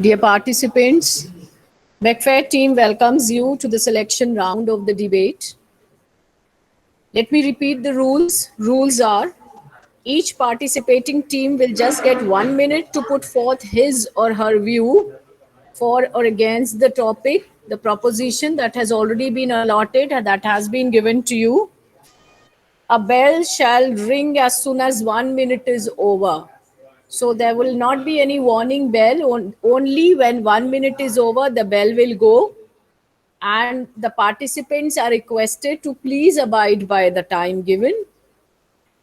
Dear participants, McFair team welcomes you to the selection round of the debate. Let me repeat the rules. Rules are each participating team will just get 1 minute to put forth his or her view for or against the topic, the proposition that has already been allotted and that has been given to you. A bell shall ring as soon as 1 minute is over. So there will not be any warning bell. Only when 1 minute is over, the bell will go. And the participants are requested to please abide by the time given.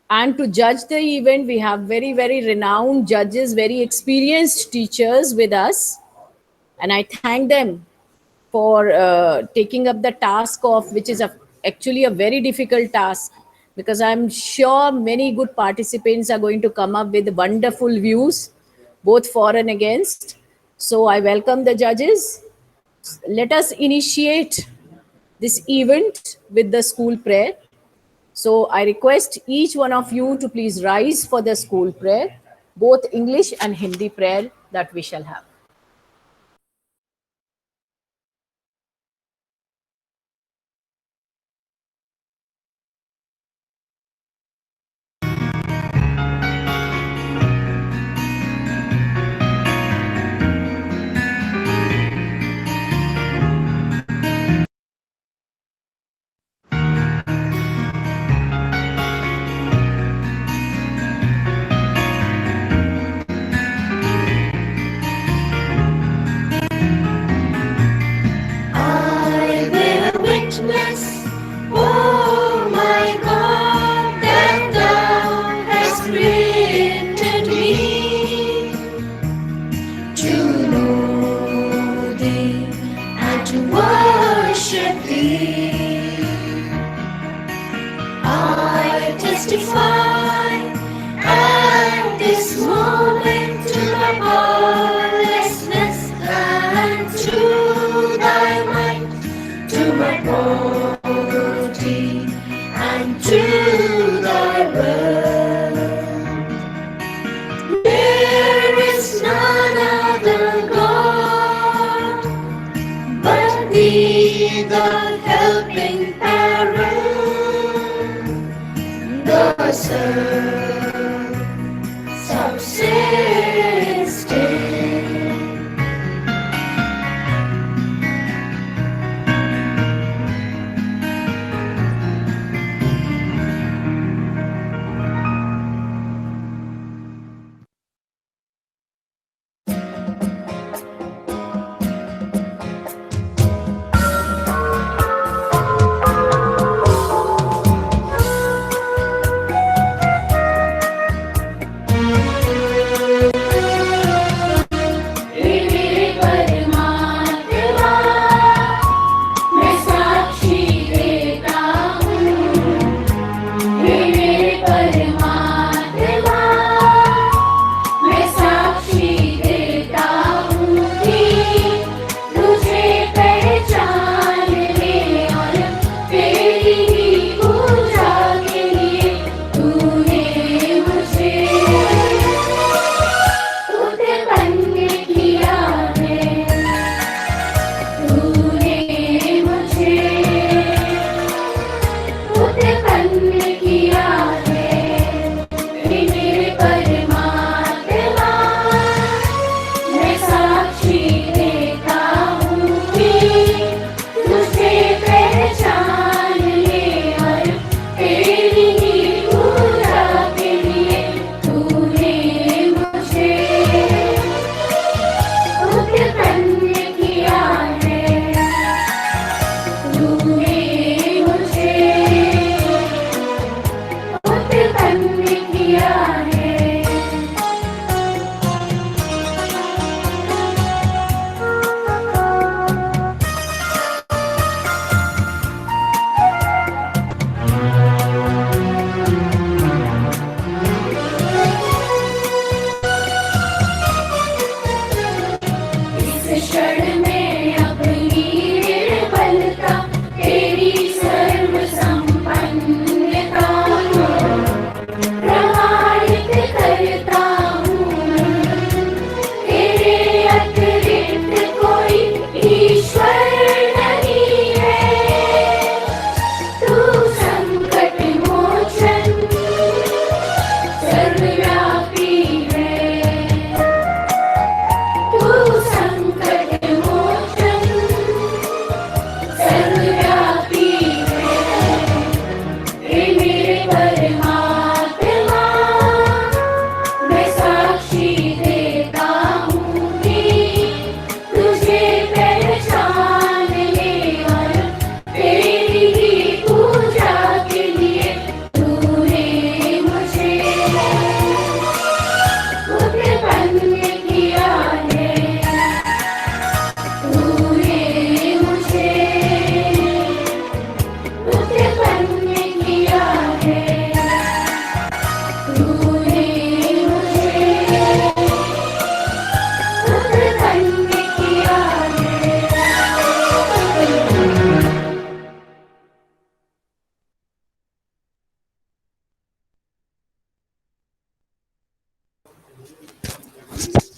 And to judge the event, we have very, very renowned judges, very experienced teachers with us. And I thank them for taking up the task of which is actually a very difficult task, because I'm sure many good participants are going to come up with wonderful views both for and against. So I welcome the judges. Let us initiate this event with the school prayer. So I request each one of you to please rise for the school prayer, both English and Hindi prayer that we shall have. I bear witness, oh my God, that thou hast created me to know thee and to worship thee. I testify at this moment to my powerlessness and to thy might, to my poverty and to thy word. There is none other God but thee, the helping parent, the subsisting. करता हूँ तेरे अतरे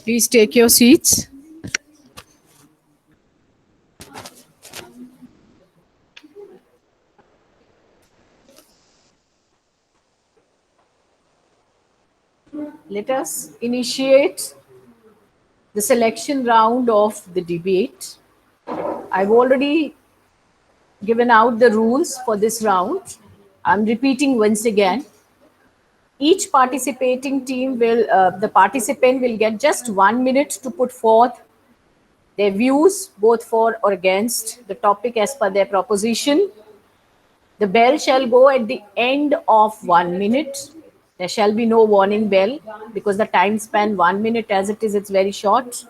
Please take your seats. Let us initiate the selection round of the debate. I've already given out the rules for this round. I'm repeating once again. Each participating team the participant will get just 1 minute to put forth their views, both for or against the topic as per their proposition. The bell shall go at the end of 1 minute. There shall be no warning bell because the time span 1 minute as it is, it's very short.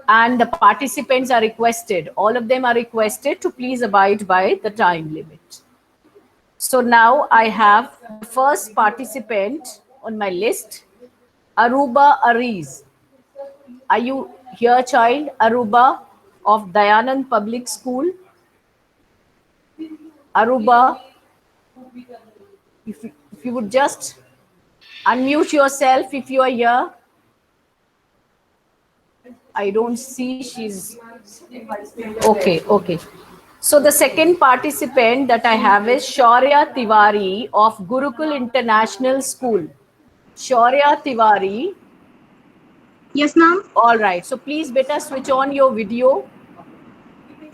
And the participants are requested, all of them are requested to please abide by the time limit. So now I have the first participant on my list, Aruba Ariz. Are you here, child? Aruba of Dayanand Public School. Aruba, if you would just unmute yourself if you are here. I don't see she's okay. So the second participant that I have is Shaurya Tiwari of Gurukul International School. Shaurya Tiwari. Yes, ma'am. All right. So please, beta, switch on your video.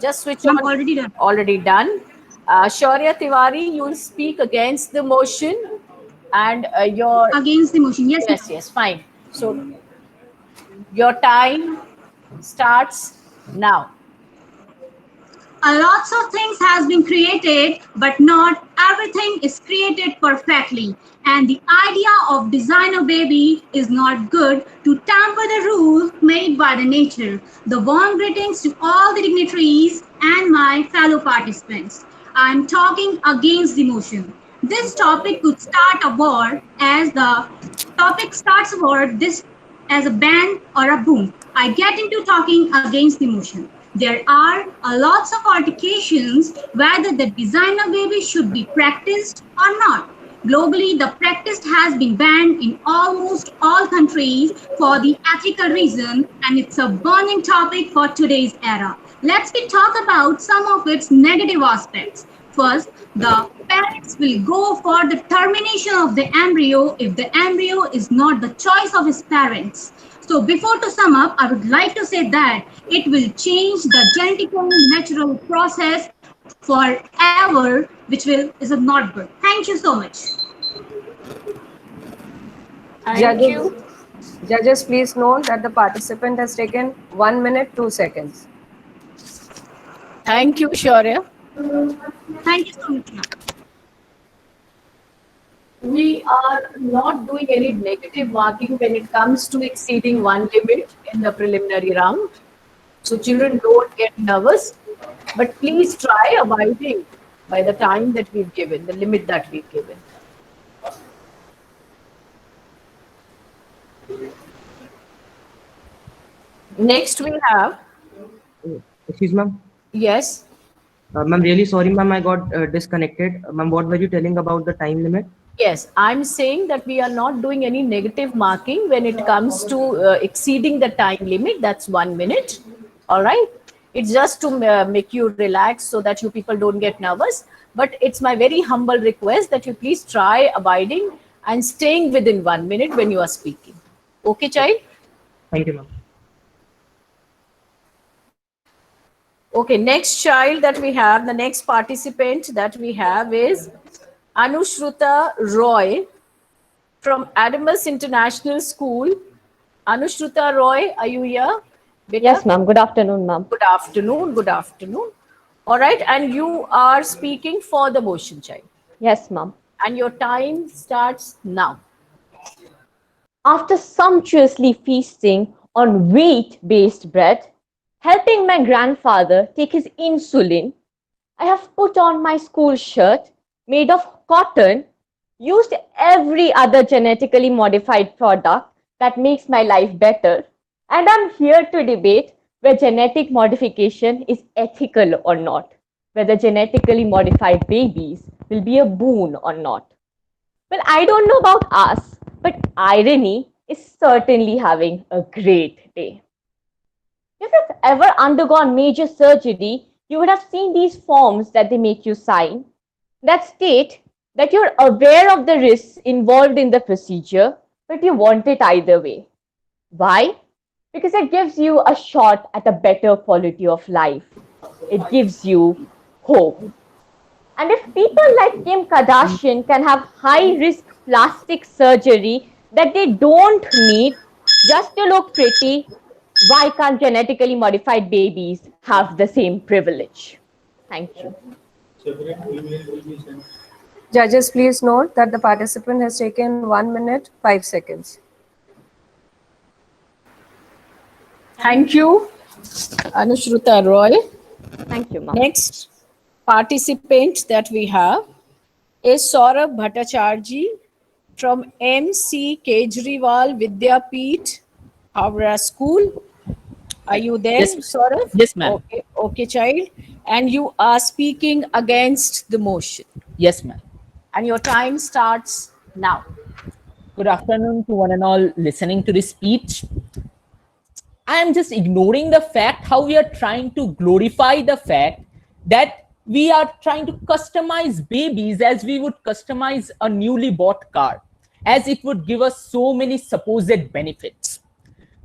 Just switch Ma'am, on. already done. Already done. Shaurya Tiwari, you will speak against the motion and your... Against the motion. Yes, ma'am. Yes, fine. So your time starts now. Lots of things has been created, but not everything is created perfectly. And the idea of designer baby is not good to tamper the rules made by the nature. The warm greetings to all the dignitaries and my fellow participants. I'm talking against the motion. This topic could start a war as the topic starts a war this as a band or a boom. I get into talking against the motion. There are lots of altercations whether the designer baby should be practiced or not. Globally, the practice has been banned in almost all countries for the ethical reason, and it's a burning topic for today's era. Let's talk about some of its negative aspects. First, the parents will go for the termination of the embryo if the embryo is not the choice of his parents. So before to sum up, I would like to say that it will change the genetically natural process forever, which is not good. Thank you so much. Thank you. Judges, please note that the participant has taken 1 minute, 2 seconds. Thank you, Shaurya. Thank you so much, ma'am. We are not doing any negative marking when it comes to exceeding one limit in the preliminary round. So children, don't get nervous, but please try abiding by the time that we've given, the limit that we've given. Next we have, Excuse ma'am. yes, Ma'am, really sorry, ma'am. I got disconnected. Ma'am, what were you telling about the time limit? yes, I'm saying that we are not doing any negative marking when it comes to exceeding the time limit. That's 1 minute. All right. It's just to make you relax so that you people don't get nervous. But it's my very humble request that you please try abiding and staying within 1 minute when you are speaking. Okay, child? Thank you, ma'am. Okay, next child that we have, the next participant that we have is Anushruta Roy from Adamus International School. Anushruta Roy, are you here? Beta? Yes, ma'am. Good afternoon, ma'am. Good afternoon. Good afternoon. All right, and you are speaking for the motion, child. Yes, ma'am. And your time starts now. After sumptuously feasting on wheat-based bread, helping my grandfather take his insulin, I have put on my school shirt made of cotton, used every other genetically modified product that makes my life better, and I'm here to debate whether genetic modification is ethical or not, whether genetically modified babies will be a boon or not. Well, I don't know about us, but irony is certainly having a great day. If you've ever undergone major surgery, you would have seen these forms that they make you sign that state that you're aware of the risks involved in the procedure, but you want it either way. Why? Because it gives you a shot at a better quality of life. It gives you hope. And if people like Kim Kardashian can have high risk plastic surgery that they don't need just to look pretty, why can't genetically modified babies have the same privilege? Thank you. Judges, please note that the participant has taken 1 minute, 5 seconds. Thank you, Anushruta Roy. Thank you, ma'am. Next participant that we have is Saurabh Bhattacharjee from MC Kejriwal Vidyapeeth, Howrah School. Are you there, Yes. Saurabh? Yes, ma'am. Okay, okay, child. And you are speaking against the motion. Yes, ma'am. And your time starts now. Good afternoon to one and all listening to this speech. I am just ignoring the fact how we are trying to glorify the fact that we are trying to customize babies as we would customize a newly bought car, as it would give us so many supposed benefits.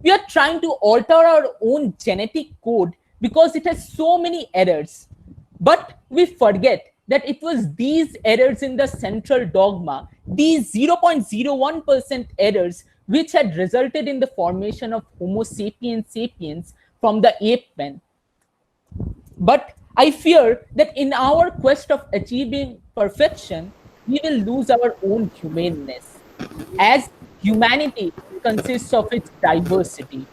We are trying to alter our own genetic code because it has so many errors. But we forget that it was these errors in the central dogma, these 0.01% errors, which had resulted in the formation of Homo sapiens sapiens from the ape men. But I fear that in our quest of achieving perfection, we will lose our own humaneness, as humanity consists of its diversity,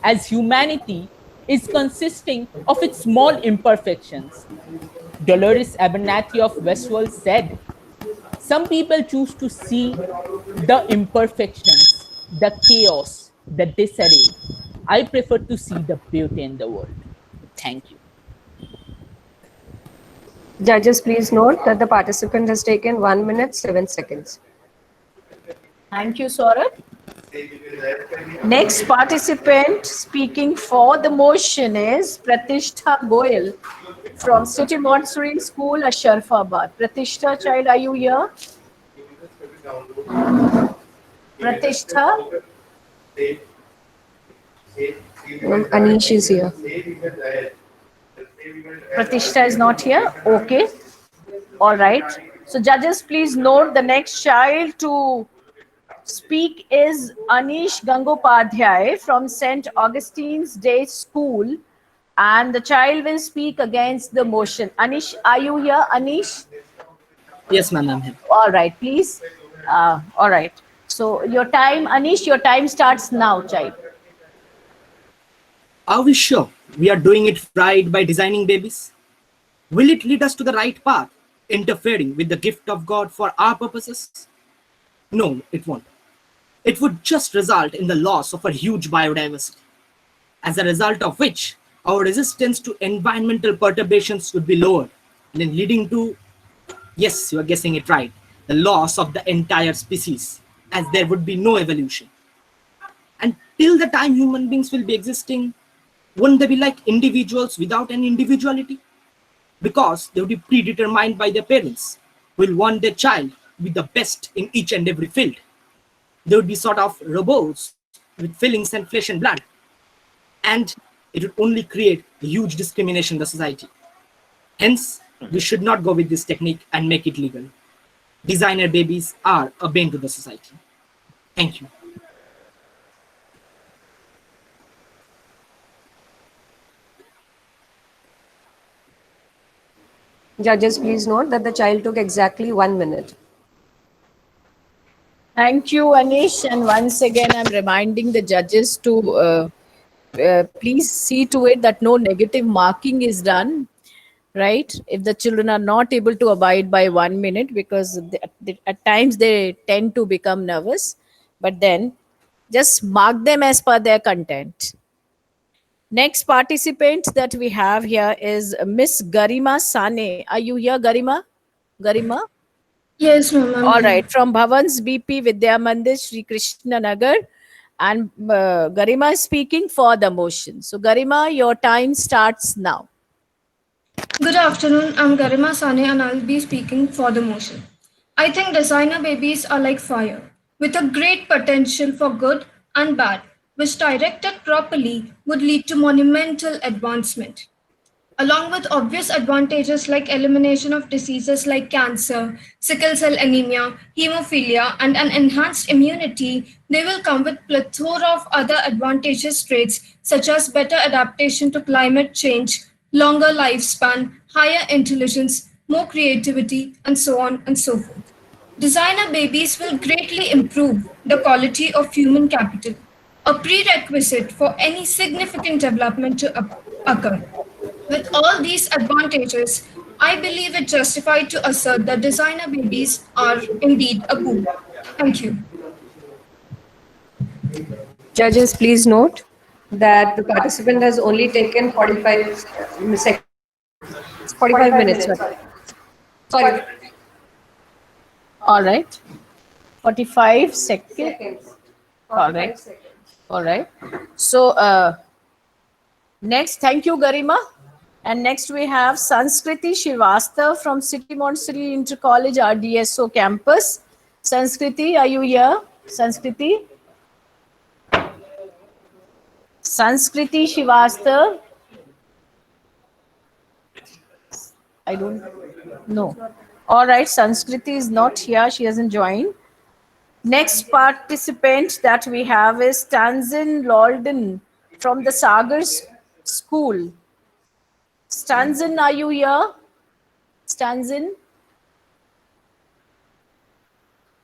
as humanity is consisting of its small imperfections. Dolores Abernathy of Westworld said, some people choose to see the imperfections, the chaos, the disarray. I prefer to see the beauty in the world. Thank you. Judges, please note that the participant has taken 1 minute, 7 seconds. Thank you, Saurabh. Next participant speaking for the motion is Pratishtha Goyal from City Montessori School, Asharfabad. Pratishtha, child, are you here? Pratishtha? Anish is here. Pratishtha is not here. Okay. All right. So judges, please note the next child to speak is Anish Gangopadhyay from St. Augustine's Day School, and the child will speak against the motion. Anish, are you here, Anish? Yes, ma'am, I'm here. All right, please. All right. So your time, Anish, your time starts now, child. Are we sure we are doing it right by designing babies? Will it lead us to the right path, interfering with the gift of God for our purposes? No, it won't. It would just result in the loss of a huge biodiversity, as a result of which our resistance to environmental perturbations would be lowered, and then leading to, yes, you are guessing it right, the loss of the entire species, as there would be no evolution. And till the time human beings will be existing, wouldn't they be like individuals without any individuality? Because they would be predetermined by their parents, who will want their child to be the best in each and every field. They would be sort of robots with feelings and flesh and blood. And it would only create a huge discrimination in the society. Hence, we should not go with this technique and make it legal. Designer babies are a bane to the society. Thank you. Judges, please note that the child took exactly 1 minute. Thank you, Anish. And once again, I'm reminding the judges to please see to it that no negative marking is done, right? If the children are not able to abide by 1 minute, because at times they tend to become nervous, but then just mark them as per their content. Next participant that we have here is Miss Garima Sane. Are you here, Garima? Garima? Yes, ma'am. I'm All here. right, from Bhavans BP Vidya Mandir, Sri Krishna Nagar, and Garima is speaking for the motion. So, Garima, your time starts now. Good afternoon. I'm Garima Sane and I'll be speaking for the motion. I think designer babies are like fire, with a great potential for good and bad, which directed properly would lead to monumental advancement. Along with obvious advantages like elimination of diseases like cancer, sickle cell anemia, hemophilia, and an enhanced immunity, they will come with plethora of other advantageous traits such as better adaptation to climate change, longer lifespan, higher intelligence, more creativity, and so on and so forth. Designer babies will greatly improve the quality of human capital, a prerequisite for any significant development to occur. With all these advantages, I believe it justified to assert that designer babies are indeed a boon. Thank you. Judges, please note that the participant has only taken 45 seconds. 45 minutes. Sorry. All right, 45 seconds. All right. All right. So, next, thank you, Garima. And next we have Sanskriti Srivastav from City Montessori Inter College RDSO campus. Sanskriti, are you here? Sanskriti? Sanskriti Srivastav? I don't know. All right, Sanskriti is not here. She hasn't joined. Next participant that we have is Stanzin Lolden from the Sagars School. Stanzin, are you here? Stanzin?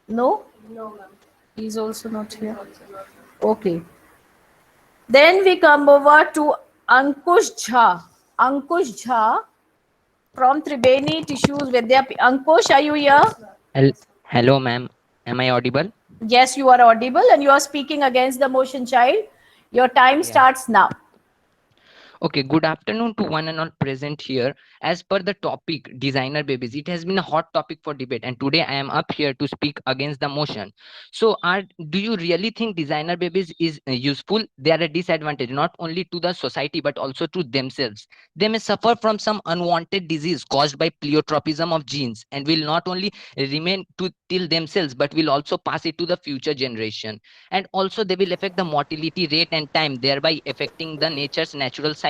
No? No, ma'am. He's also not here. Okay. Then we come over to Ankush Jha. Ankush Jha from Tribeni Tissues Vidyapeeth. Ankush, are you here? Hello, ma'am. Am I audible? Yes, you are audible and you are speaking against the motion, child. Your time starts now. Okay, good afternoon to one and all present here. As per the topic, designer babies, it has been a hot topic for debate, and today I am up here to speak against the motion. So, do you really think designer babies is useful? They are a disadvantage not only to the society but also to themselves. They may suffer from some unwanted disease caused by pleiotropism of genes, and will not only remain to till themselves but will also pass it to the future generation. And also, they will affect the mortality rate and time, thereby affecting the nature's natural cycle.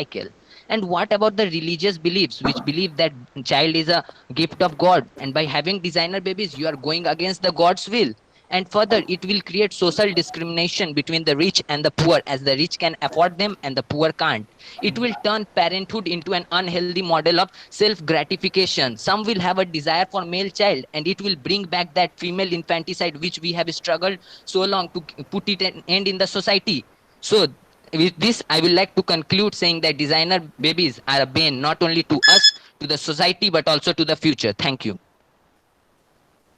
And what about the religious beliefs which believe that child is a gift of God, and by having designer babies you are going against the God's will? And further, it will create social discrimination between the rich and the poor, as the rich can afford them and the poor can't. It will turn parenthood into an unhealthy model of self gratification. Some will have a desire for male child, and it will bring back that female infanticide which we have struggled so long to put it an end in the society. So with this, I would like to conclude saying that designer babies are a bane not only to us, to the society, but also to the future. Thank you.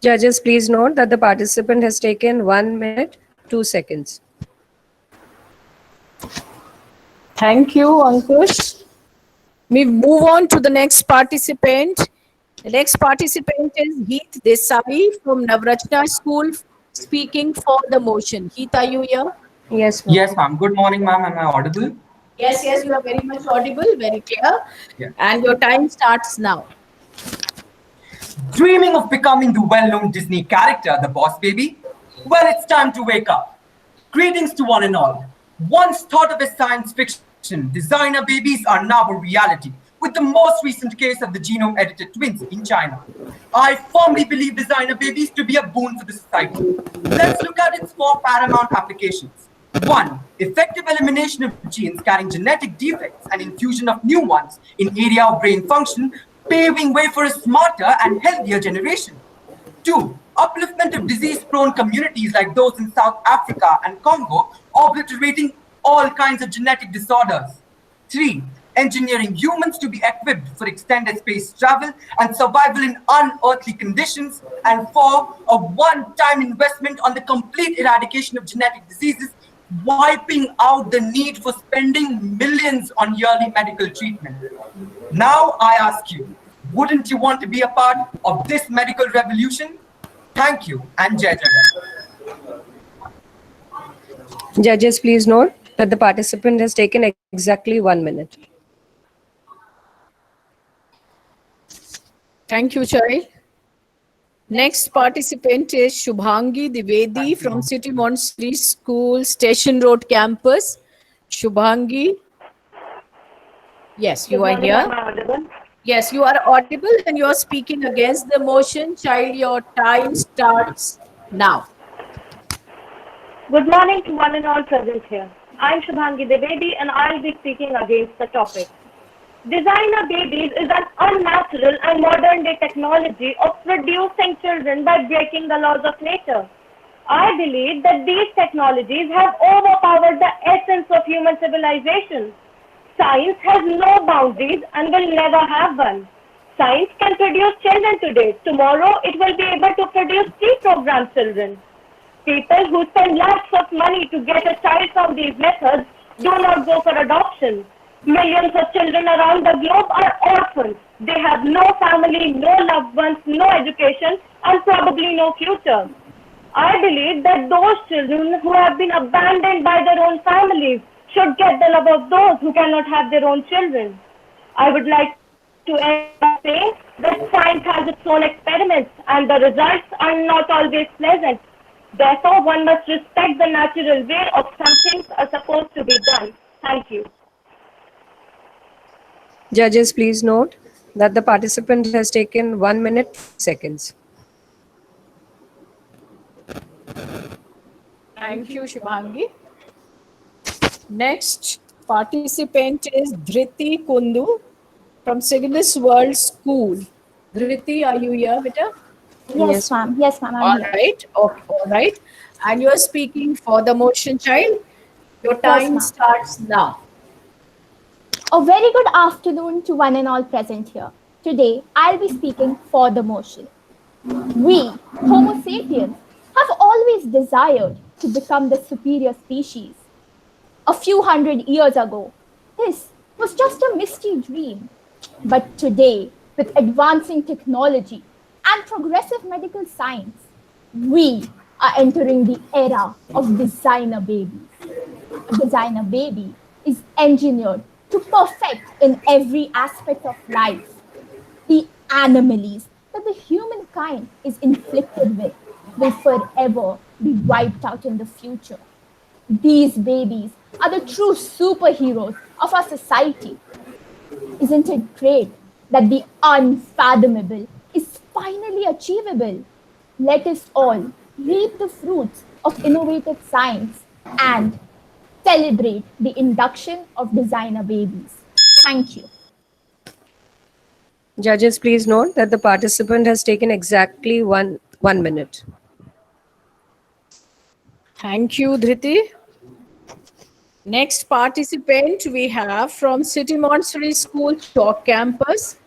Judges, please note that the participant has taken 1 minute, 2 seconds. Thank you, Ankush. We move on to the next participant. The next participant is Heath Desai from Navratna School, speaking for the motion. Heath, are you here? Yes, ma'am. Yes, ma'am. Good morning, ma'am. Am I audible? Yes, yes, you are very much audible, very clear. Yeah. And your time starts now. Dreaming of becoming the well-known Disney character, the Boss Baby? Well, it's time to wake up. Greetings to one and all. Once thought of as science fiction, designer babies are now a reality, with the most recent case of the genome-edited twins in China. I firmly believe designer babies to be a boon for the society. Let's look at its 4 paramount applications. 1. Effective elimination of genes carrying genetic defects and infusion of new ones in area of brain function, paving way for a smarter and healthier generation. 2. Upliftment of disease-prone communities like those in South Africa and Congo, obliterating all kinds of genetic disorders. 3. Engineering humans to be equipped for extended space travel and survival in unearthly conditions. And 4. A one-time investment on the complete eradication of genetic diseases, wiping out the need for spending millions on yearly medical treatment. Now I ask you, wouldn't you want to be a part of this medical revolution? Thank you and Jai Jagan. Judges, please note that the participant has taken exactly 1 minute. Thank you, child. Next participant is Shubhangi Divedi from City Montessori School, Station Road campus. Shubhangi. Yes, you are here. Yes, you are audible and you are speaking against the motion. Child, your time starts now. Good morning to one and all present here. I'm Shubhangi Devedi and I'll be speaking against the topic. Designer babies is an unnatural and modern day technology of producing children by breaking the laws of nature. I believe that these technologies have overpowered the essence of human civilization. Science has no boundaries and will never have one. Science can produce children today. Tomorrow it will be able to produce pre-programmed children. People who spend lakhs of money to get a child from these methods do not go for adoption. Millions of children around the globe are orphans. They have no family, no loved ones, no education, and probably no future. I believe that those children who have been abandoned by their own families should get the love of those who cannot have their own children. I would like to end by saying that science has its own experiments and the results are not always pleasant. Therefore, one must respect the natural way of some things are supposed to be done. Thank you. Judges, please note that the participant has taken 1 minute, seconds. Thank you, Shubhangi. Next participant is Dhriti Kundu from Cygnus World School. Dhriti, are you here, beta? Yes, ma'am. Yes, ma'am. All right. Okay. All right. And you are speaking for the motion, child. Your time starts now. A very good afternoon to one and all present here. Today, I'll be speaking for the motion. We, Homo sapiens, have always desired to become the superior species. A few hundred years ago, this was just a misty dream. But today, with advancing technology and progressive medical science, we are entering the era of designer babies. A designer baby is engineered to perfect in every aspect of life. The anomalies that the humankind is inflicted with will forever be wiped out in the future. These babies are the true superheroes of our society. Isn't it great that the unfathomable is finally achievable? Let us all reap the fruits of innovative science and celebrate the induction of designer babies. Thank you. Judges, please note that the participant has taken exactly one minute. Thank you, Dhriti. Next participant we have from City Montessori School, Chalk campus,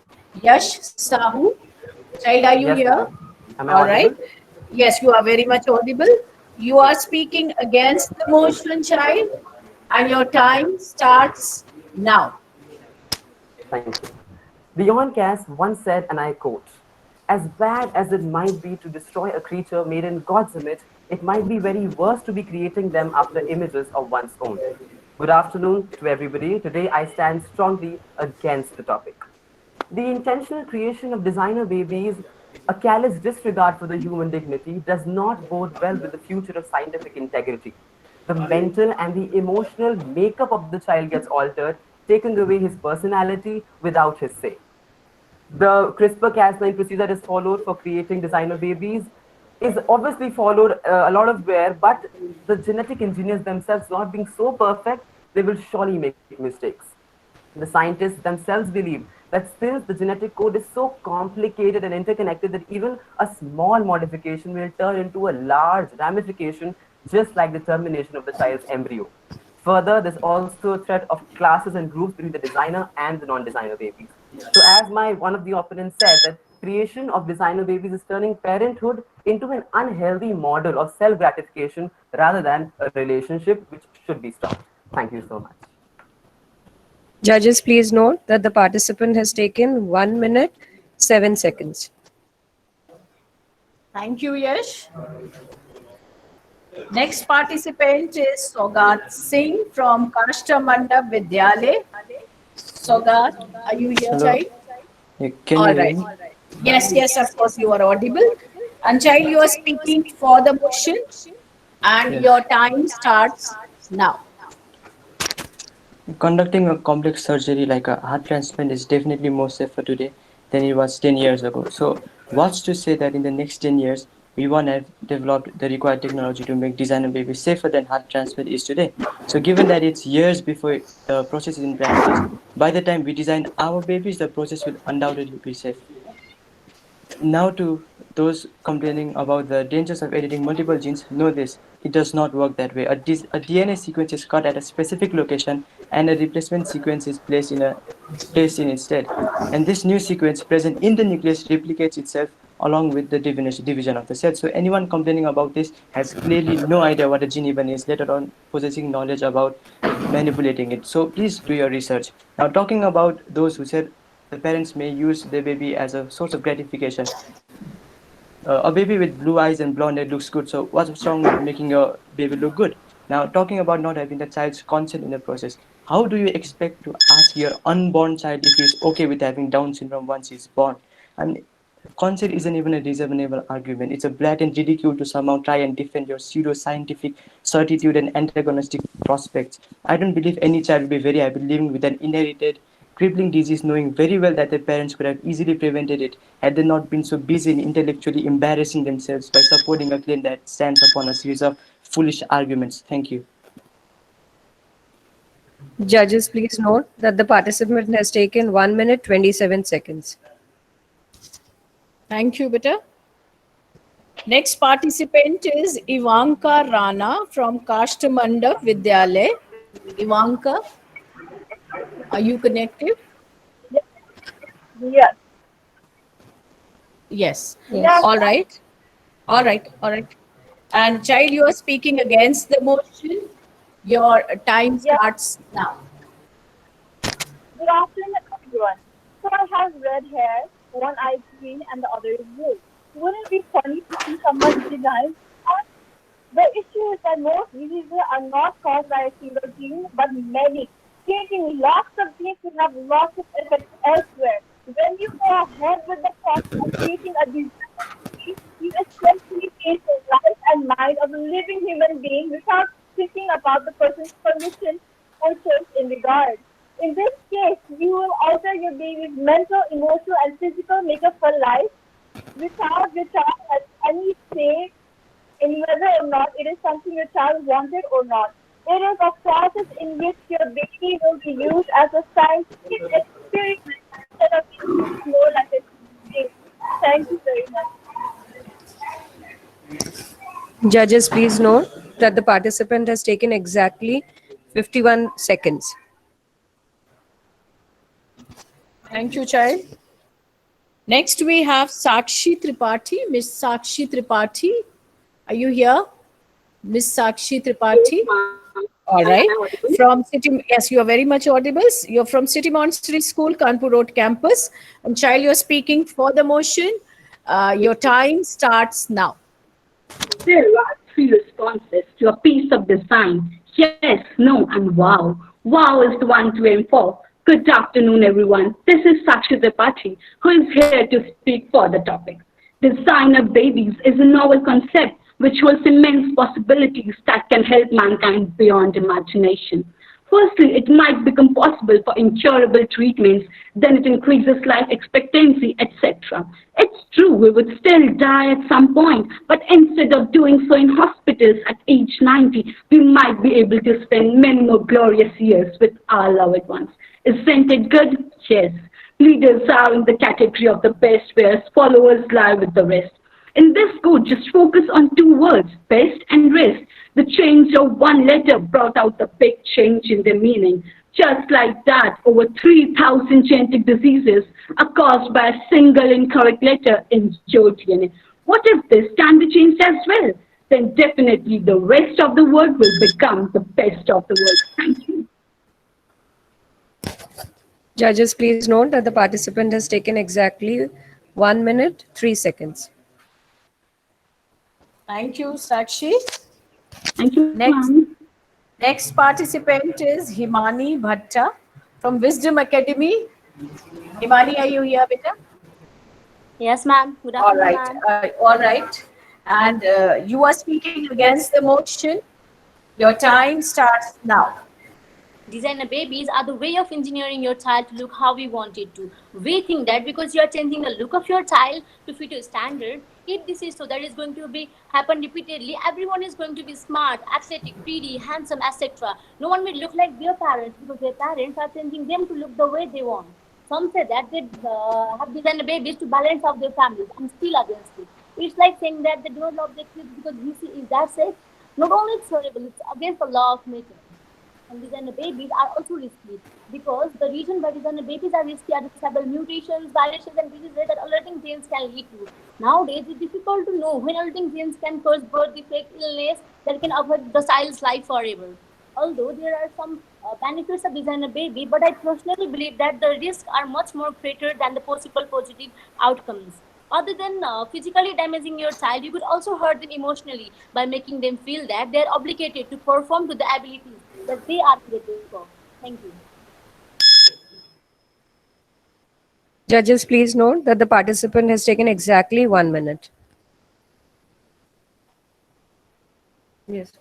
Yash Sahu. Child, are you Yes, here? am I All audible? right. Yes, you are very much audible. You are speaking against the motion, child, and your time starts now. Thank you. Beyond Cass once said, and I quote, "As bad as it might be to destroy a creature made in God's image, it might be very worse to be creating them after images of one's own." Good afternoon to everybody. Today I stand strongly against the topic. The intentional creation of designer babies, a callous disregard for the human dignity, does not bode well with the future of scientific integrity. The mental and the emotional makeup of the child gets altered, taking away his personality without his say. The CRISPR-Cas9 procedure is followed for creating designer babies is obviously followed a lot of where, but the genetic engineers themselves not being so perfect, they will surely make mistakes. The scientists themselves believe that since the genetic code is so complicated and interconnected that even a small modification will turn into a large ramification, just like the termination of the child's embryo. Further, there's also a threat of classes and groups between the designer and the non-designer babies. So as one of the opponents said, that creation of designer babies is turning parenthood into an unhealthy model of self-gratification rather than a relationship which should be stopped. Thank you so much. Judges, please note that the participant has taken 1 minute, 7 seconds. Thank you, Yash. Next participant is Sogat Singh from Kashta Mandap Vidyalay. Sogat, are you here, Hello. child? Can you All hear right. me? Yes, yes, of course, you are audible. And child, you are speaking for the motion, and Yes. your time starts now. Conducting a complex surgery like a heart transplant is definitely more safer today than it was 10 years ago. So, what's to say that in the next 10 years, we won't have developed the required technology to make designer babies safer than heart transplant is today? So, given that it's years before the process is in practice, by the time we design our babies, the process will undoubtedly be safe. Now, to those complaining about the dangers of editing multiple genes, know this: it does not work that way. A DNA sequence is cut at a specific location, and a replacement sequence is placed in instead. And this new sequence present in the nucleus replicates itself along with the division of the cell. So anyone complaining about this has clearly no idea what a gene even is, let alone possessing knowledge about manipulating it. So please do your research. Now, talking about those who said the parents may use their baby as a source of gratification. A baby with blue eyes and blonde hair looks good. So what's wrong with making your baby look good? Now, talking about not having the child's consent in the process, how do you expect to ask your unborn child if he's okay with having Down syndrome once he's born? I mean, consent isn't even a reasonable argument. It's a blatant ridicule to somehow try and defend your pseudo-scientific certitude and antagonistic prospects. I don't believe any child will be very happy living with an inherited crippling disease, knowing very well that their parents could have easily prevented it had they not been so busy in intellectually embarrassing themselves by supporting a claim that stands upon a series of foolish arguments. Thank you. Judges, please note that the participant has taken 1 minute 27 seconds. Thank you, Beta. Next participant is Ivanka Rana from Kashtamanda Vidyalay. Ivanka, are you connected? Yes. Yes. Yes. All right. All right. All right. And child, you are speaking against the motion. Your time starts now. Good afternoon, everyone. So I have red hair, one eye green, and the other is blue. Wouldn't it be funny to see someone design? The issue is that most diseases are not caused by a single gene, but many. Creating lots of genes will have lots of effects elsewhere. When you go ahead with the process of creating a disease, you essentially change the life and mind of a living human being without thinking about the person's condition or choice in regard. In this case, you will alter your baby's mental, emotional, and physical makeup for life without your child has any say in whether or not it is something your child wanted or not. It is a process in which your baby will be used as a scientific experiment instead of being used more like a disease. Thank you very much. Judges, please note that the participant has taken exactly 51 seconds. Thank you, child. Next, we have Sakshi Tripathi. Miss Sakshi Tripathi, are you here? Miss Sakshi Tripathi. All right. From City, yes, you are very much audible. You're from City Montessori School, Kanpur Road campus. And child, you're speaking for the motion. Your time starts now. There are three responses to a piece of design: yes, no, and wow. Wow is the one to aim for. Good afternoon, everyone. This is Sakshi Tripathi, who is here to speak for the topic. Designer babies is a novel concept which holds immense possibilities that can help mankind beyond imagination. Firstly, it might become possible for incurable treatments, then it increases life expectancy, etc. It's true, we would still die at some point, but instead of doing so in hospitals at age 90, we might be able to spend many more glorious years with our loved ones. Isn't it good? Yes. Leaders are in the category of the best, whereas followers lie with the rest. In this code, just focus on two words, best and rest. The change of one letter brought out the big change in their meaning. Just like that, over 3,000 genetic diseases are caused by a single incorrect letter in your DNA. What if this can be changed as well? Then definitely the rest of the world will become the best of the world. Thank you. Judges, please note that the participant has taken exactly 1 minute 3 seconds. Thank you, Sakshi. Thank you, Next, ma'am. next participant is Himani Bhatta from Wisdom Academy. Himani, are you here, beta? Yes, ma'am. Good All afternoon, right, ma'am. all right. And you are speaking against the motion. Your time starts now. Designer babies are the way of engineering your child to look how we want it to. We think that because you are changing the look of your child to fit your standard, if this is so that is going to be happen repeatedly, everyone is going to be smart, athletic, pretty, handsome, etc. No one will look like their parents because their parents are changing them to look the way they want. Some say that they have designed babies to balance out their families. I'm still against it. It's like saying that they don't love their kids because you see, is that safe? Not only it's horrible, it's against the law of nature. And designer babies are also risky because the reason why designer babies are risky are the several mutations, violations, and diseases that alerting genes can lead to. Nowadays, it's difficult to know when alerting genes can cause birth defect, illness that can affect the child's life forever. Although there are some benefits of designer baby, but I personally believe that the risks are much more greater than the possible positive outcomes. Other than physically damaging your child, you could also hurt them emotionally by making them feel that they are obligated to perform to the abilities that they are created for. Thank you. Judges, please note that the participant has taken exactly 1 minute. Yes.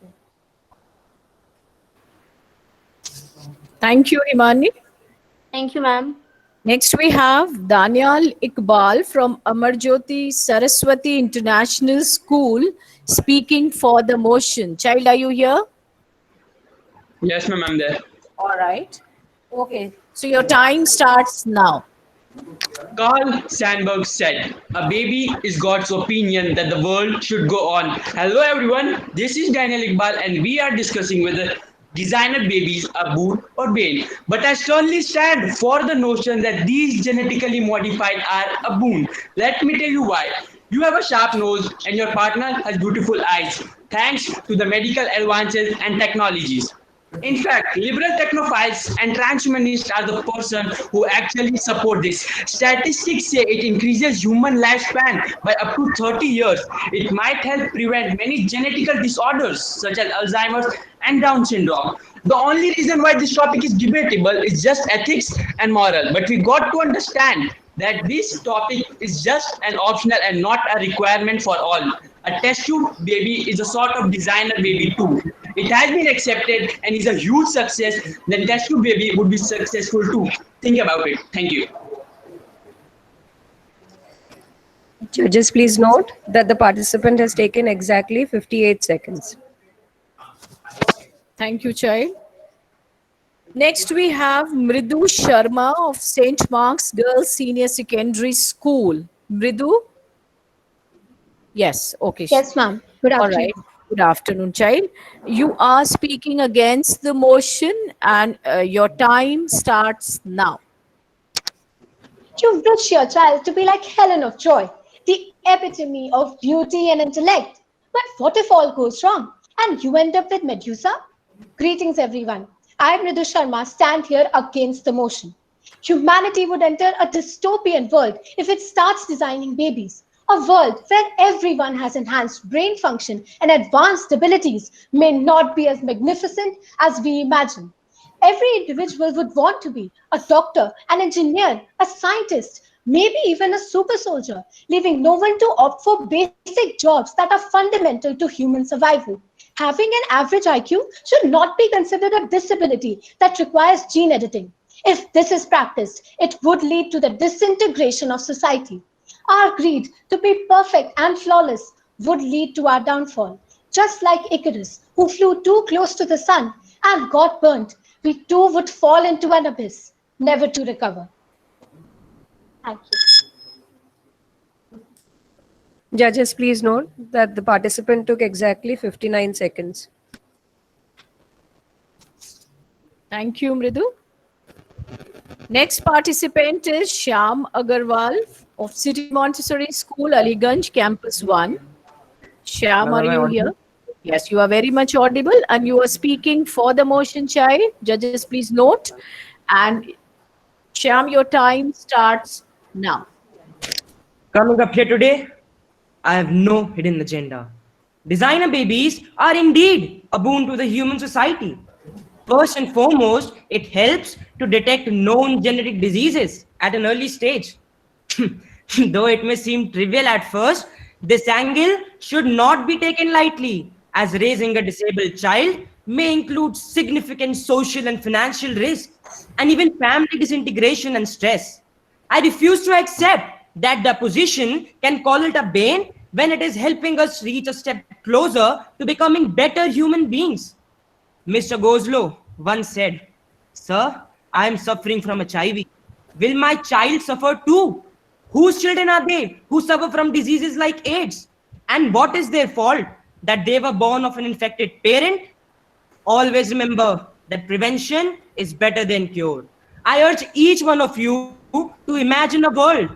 Thank you, Himani. Thank you, ma'am. Next, we have Daniel Iqbal from Amarjyoti Saraswati International School speaking for the motion. Child, are you here? Yes, ma'am, I'm there. All right. Okay. So your time starts now. Carl Sandburg said, "A baby is God's opinion that the world should go on." Hello, everyone. This is Daniel Iqbal, and we are discussing whether designer babies are boon or bane. But I sternly stand for the notion that these genetically modified are a boon. Let me tell you why. You have a sharp nose, and your partner has beautiful eyes, thanks to the medical advances and technologies. In fact, liberal technophiles and transhumanists are the person who actually support this. Statistics say it increases human lifespan by up to 30 years. It might help prevent many genetical disorders such as Alzheimer's and Down syndrome. The only reason why this topic is debatable is just ethics and moral. But we got to understand that this topic is just an optional and not a requirement for all. A test tube baby is a sort of designer baby too. It has been accepted and is a huge success. Then test tube baby would be successful too. Think about it. Thank you. Judges, please note that the participant has taken exactly 58 seconds. Thank you, child. Next, we have Mridu Sharma of St. Mark's Girls Senior Secondary School. Mridu? Yes, okay. Yes, ma'am. Good All afternoon. right. Good afternoon, child. You are speaking against the motion and your time starts now. You've brought your child to be like Helen of Troy, the epitome of beauty and intellect. But what if all goes wrong and you end up with Medusa? Greetings, everyone. I, Mridu Sharma, stand here against the motion. Humanity would enter a dystopian world if it starts designing babies. A world where everyone has enhanced brain function and advanced abilities may not be as magnificent as we imagine. Every individual would want to be a doctor, an engineer, a scientist, maybe even a super soldier, leaving no one to opt for basic jobs that are fundamental to human survival. Having an average IQ should not be considered a disability that requires gene editing. If this is practiced, it would lead to the disintegration of society. Our greed to be perfect and flawless would lead to our downfall. Just like Icarus, who flew too close to the sun and got burnt, we too would fall into an abyss, never to recover. Thank you. Judges, please note that the participant took exactly 59 seconds. Thank you, Mridu. Next participant is Shyam Agarwal of City Montessori School, Aliganj, Campus 1. Shyam, Ma'am, are am I you audible? here? Yes, you are very much audible and you are speaking for the motion, child. Judges, please note. And Shyam, your time starts now. Coming up here today, I have no hidden agenda. Designer babies are indeed a boon to the human society. First and foremost, it helps to detect known genetic diseases at an early stage. Though it may seem trivial at first, this angle should not be taken lightly, as raising a disabled child may include significant social and financial risk, and even family disintegration and stress. I refuse to accept that the opposition can call it a bane when it is helping us reach a step closer to becoming better human beings. Mr. Goslow once said, "Sir, I am suffering from HIV. Will my child suffer too? Whose children are they who suffer from diseases like AIDS? And what is their fault? That they were born of an infected parent? Always remember that prevention is better than cure." I urge each one of you to imagine a world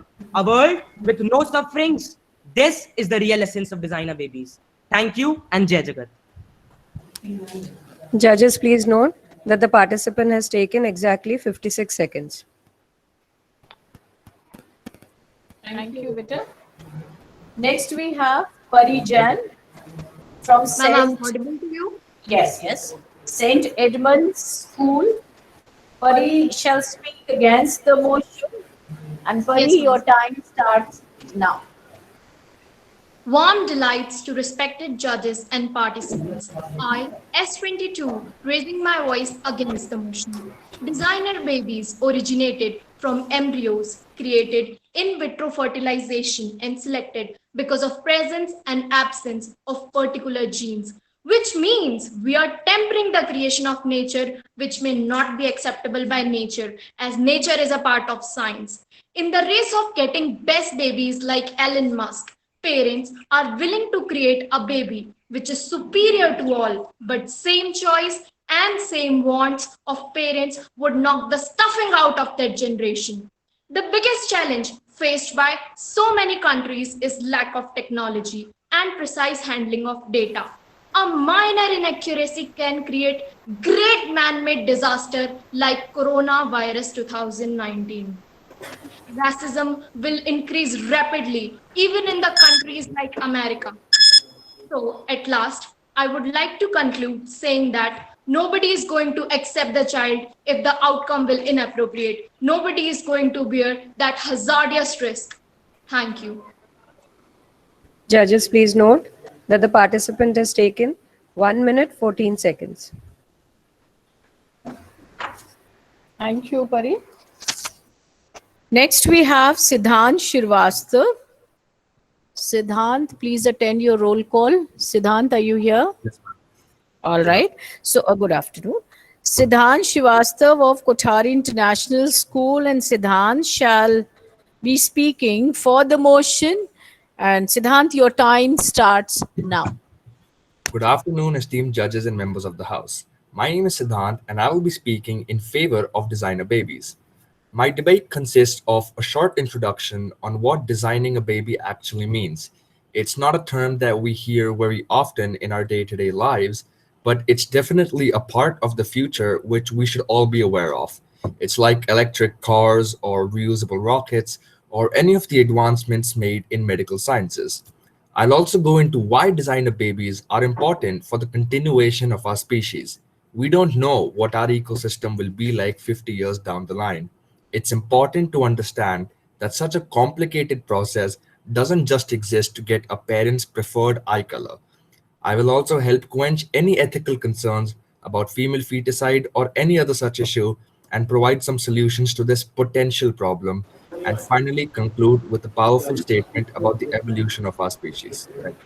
with no sufferings. This is the real essence of designer babies. Thank you and Jai Jagat. Judges, please note that the participant has taken exactly 56 seconds. Thank you, Vita. Next, we have Pari Jain from Ma'am, I'm Saint. audible to you? Yes. Saint Edmund's School. Pari shall speak against the motion. And Pari, Yes, ma'am. your time starts now. Warm delights to respected judges and participants. I, S22, raising my voice against the motion. Designer babies originated from embryos created in vitro fertilization and selected because of presence and absence of particular genes, which means we are tempering the creation of nature, which may not be acceptable by nature, as nature is a part of science. In the race of getting best babies like Elon Musk, parents are willing to create a baby which is superior to all, but same choice and same wants of parents would knock the stuffing out of that generation. The biggest challenge faced by so many countries is lack of technology and precise handling of data. A minor inaccuracy can create great man-made disaster like coronavirus 2019. Racism will increase rapidly, even in the countries like America. So, at last, I would like to conclude saying that nobody is going to accept the child if the outcome will inappropriate. Nobody is going to bear that hazardous risk. Thank you. Judges, please note that the participant has taken 1 minute 14 seconds. Thank you, Pari. Next, we have Siddhant Shirvastav. Siddhant, please attend your roll call. Siddhant, are you here? Yes, ma'am. All right. So, good afternoon. Siddhant Shrivastav of Kothari International School, and Siddhant shall be speaking for the motion. And Siddhant, your time starts now. Good afternoon, esteemed judges and members of the House. My name is Siddhant, and I will be speaking in favor of designer babies. My debate consists of a short introduction on what designing a baby actually means. It's not a term that we hear very often in our day-to-day lives, but it's definitely a part of the future which we should all be aware of. It's like electric cars or reusable rockets or any of the advancements made in medical sciences. I'll also go into why designer babies are important for the continuation of our species. We don't know what our ecosystem will be like 50 years down the line. It's important to understand that such a complicated process doesn't just exist to get a parent's preferred eye color. I will also help quench any ethical concerns about female feticide or any other such issue and provide some solutions to this potential problem, and finally conclude with a powerful statement about the evolution of our species. Thank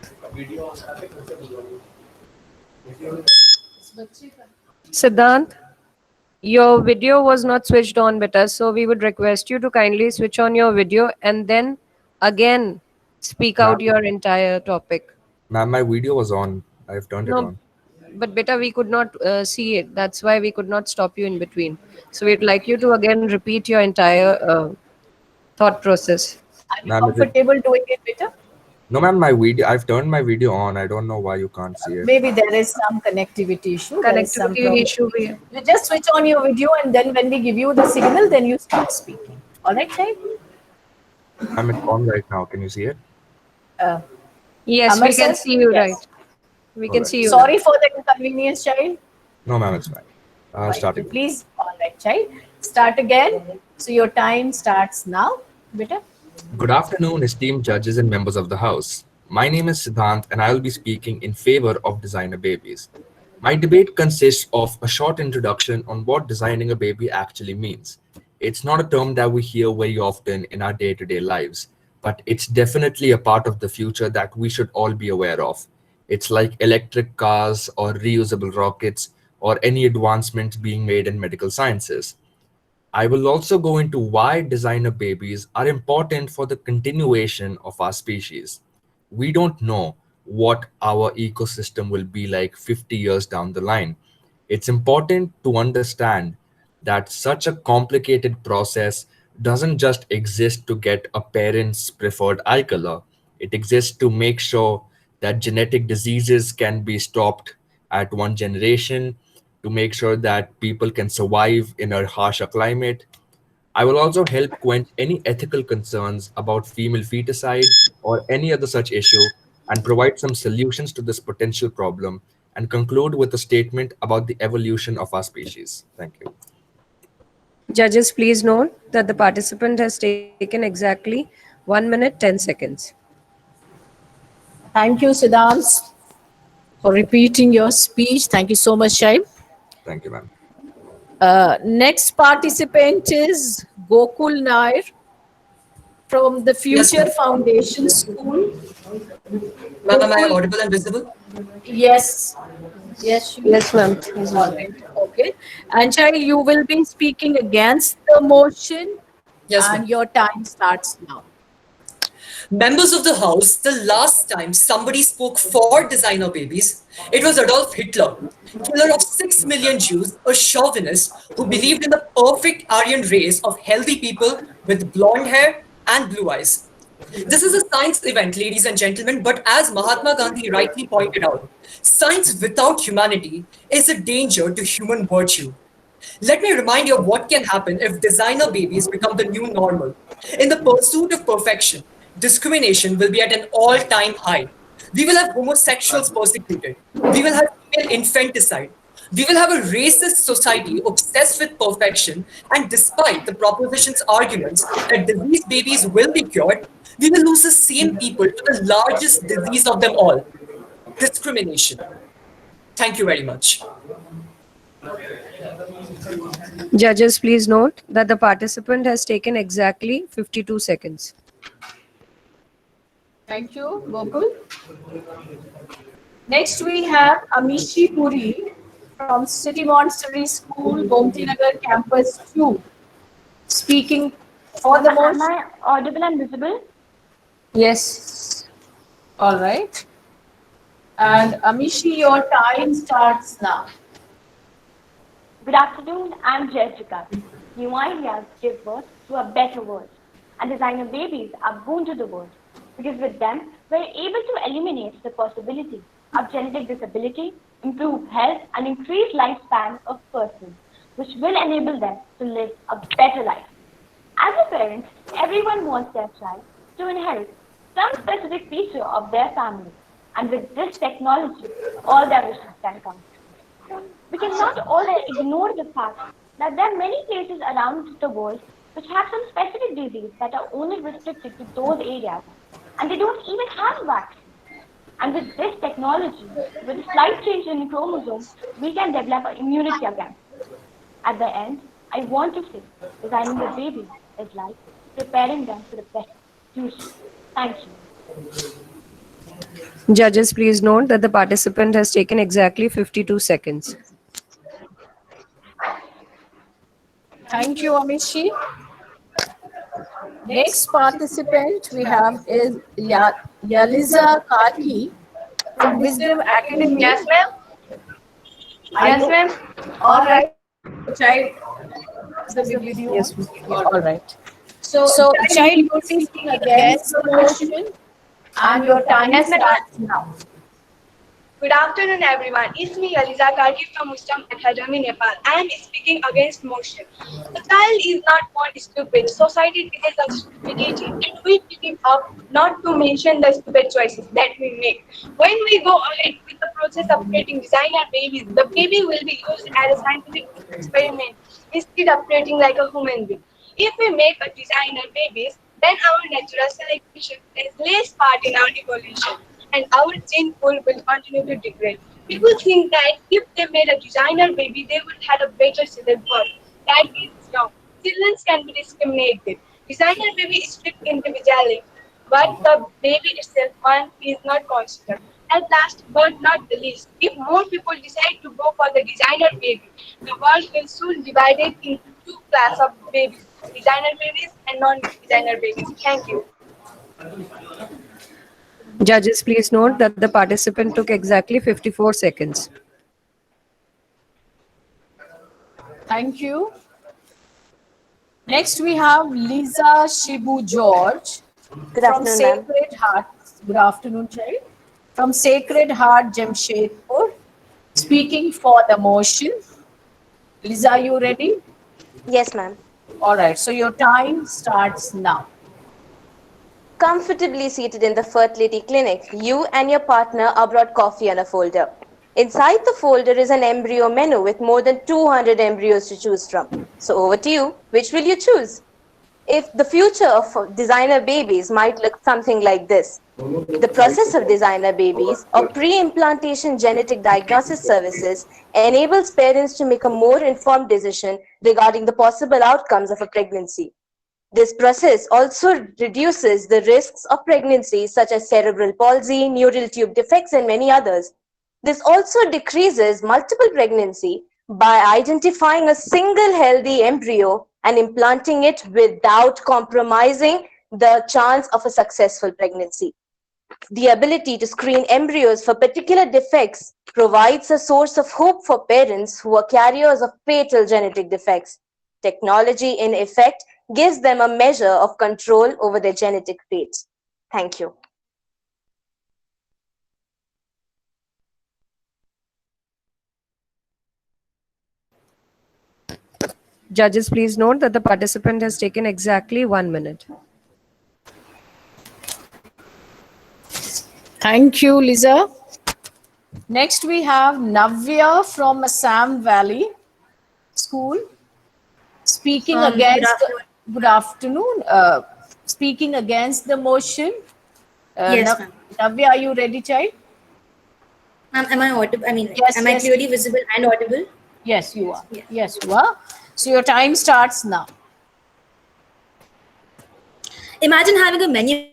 you. Siddhant, your video was not switched on, beta, so we would request you to kindly switch on your video and then again speak out your entire topic. Ma'am, my video was on. I've turned it No, on. but beta, we could not see it. That's why we could not stop you in between. So we'd like you to again repeat your entire thought process. Are you Ma'am, is it- comfortable doing it, Peter? No, ma'am, I've turned my video on. I don't know why you can't see it. Maybe there is some connectivity issue. There is some Connectivity problem. issue. You just switch on your video, and then when we give you the signal, then you start speaking. All right, Shai? I'm on right now. Can you see it? Yes, Amar we can sir? see you, Yes. right? We All can right. see you. Sorry for the inconvenience, child. No, ma'am, it's fine. Starting. Please, all right, child. Start again. So your time starts now, beta. Good afternoon, esteemed judges and members of the House. My name is Siddhant, and I will be speaking in favor of designer babies. My debate consists of a short introduction on what designing a baby actually means. It's not a term that we hear very often in our day-to-day lives, but it's definitely a part of the future that we should all be aware of. It's like electric cars or reusable rockets or any advancements being made in medical sciences. I will also go into why designer babies are important for the continuation of our species. We don't know what our ecosystem will be like 50 years down the line. It's important to understand that such a complicated process doesn't just exist to get a parent's preferred eye color. It exists to make sure that genetic diseases can be stopped at one generation, to make sure that people can survive in a harsher climate. I will also help quench any ethical concerns about female feticide or any other such issue and provide some solutions to this potential problem and conclude with a statement about the evolution of our species. Thank you. Judges, please note that the participant has taken exactly 1 minute 10 seconds. Thank you, Siddhant, for repeating your speech. Thank you so much, child. Thank you, ma'am. Next participant is Gokul Nair from the Future Foundation School. Ma'am, am I audible and visible? Yes. Yes, Yes, ma'am. All right. Okay. And child, you will be speaking against the motion. Yes, and ma'am. your time starts now. Members of the House, the last time somebody spoke for designer babies, it was Adolf Hitler, killer of 6 million Jews, a chauvinist who believed in the perfect Aryan race of healthy people with blonde hair and blue eyes. This is a science event, ladies and gentlemen, but as Mahatma Gandhi rightly pointed out, science without humanity is a danger to human virtue. Let me remind you of what can happen if designer babies become the new normal. In the pursuit of perfection, discrimination will be at an all-time high. We will have homosexuals persecuted. We will have female infanticide. We will have a racist society obsessed with perfection, and despite the proposition's arguments that diseased babies will be cured, we will lose the same people to the largest disease of them all, discrimination. Thank you very much. Judges, please note that the participant has taken exactly 52 seconds. Thank you, Gokul. Next, we have Amishi Puri from City Montessori School, Gomti Nagar Campus 2, speaking for the motion. Am I audible and visible? Yes. All right. And Amishi, your time starts now. Good afternoon, I'm Jessica. New ideas give birth to a better world, and designer babies are boon to the world, because with them, we're able to eliminate the possibility of genetic disability, improve health, and increase lifespan of persons, which will enable them to live a better life. As a parent, everyone wants their child to inherit some specific feature of their family, and with this technology, all their wishes can come true. We cannot also ignore the fact that there are many places around the world which have some specific diseases that are only restricted to those areas, and they don't even have vaccines. And with this technology, with a slight change in chromosomes, we can develop an immunity against it. At the end, I want to say, designing the baby is like preparing them for the best future. Thank you. Judges, please note that the participant has taken exactly 52 seconds. Thank you, Amishi. Next participant we have is Yaliza Kati from Wisdom Academy. Yes, ma'am. Yes, ma'am. All right. Child, yes, all right. So child, you're speaking against the motion, and your time starts now. Good afternoon, everyone. It's me, Aliza Karki from Mustam Academy, Nepal. I am speaking against motion. A child is not born stupid. Society teaches us stupidity, and we pick it up, not to mention the stupid choices that we make. When we go ahead with the process of creating designer babies, the baby will be used as a scientific experiment instead of creating like a human being. If we make a designer babies, then our natural selection has less part in our evolution, and our gene pool will continue to degrade. People think that if they made a designer baby, they would have a better children birth. That is wrong. Children can be discriminated. Designer baby is strict individuality, but the baby itself one is not considered. At last, but not the least, if more people decide to go for the designer baby, the world will soon divide it into two classes of babies, designer babies and non-designer babies. Thank you. Judges, please note that the participant took exactly 54 seconds. Thank you. Next, we have Lisa Shibu George Good from afternoon, ma'am. Sacred Heart. Good afternoon, child. From Sacred Heart, Jamshedpur, speaking for the motion. Lisa, are you ready? Yes, ma'am. All right, so your time starts now. Comfortably seated in the fertility clinic, you and your partner are brought coffee and a folder. Inside the folder is an embryo menu with more than 200 embryos to choose from. So over to you, which will you choose? If the future of designer babies might look something like this. The process of designer babies or pre-implantation genetic diagnosis services enables parents to make a more informed decision regarding the possible outcomes of a pregnancy. This process also reduces the risks of pregnancy such as cerebral palsy, neural tube defects, and many others. This also decreases multiple pregnancy by identifying a single healthy embryo and implanting it without compromising the chance of a successful pregnancy. The ability to screen embryos for particular defects provides a source of hope for parents who are carriers of fatal genetic defects. Technology, in effect, gives them a measure of control over their genetic fate. Thank you. Judges, please note that the participant has taken exactly 1 minute. Thank you, Lisa. Next, we have Navya from Assam Valley School, speaking Good against. Good afternoon. Speaking against the motion. Yes, ma'am. Navya, are you ready, child? Ma'am, am I audible? Yes, am I yes. clearly visible and audible? Yes, you are. Yes, you are. So your time starts now. Imagine having a menu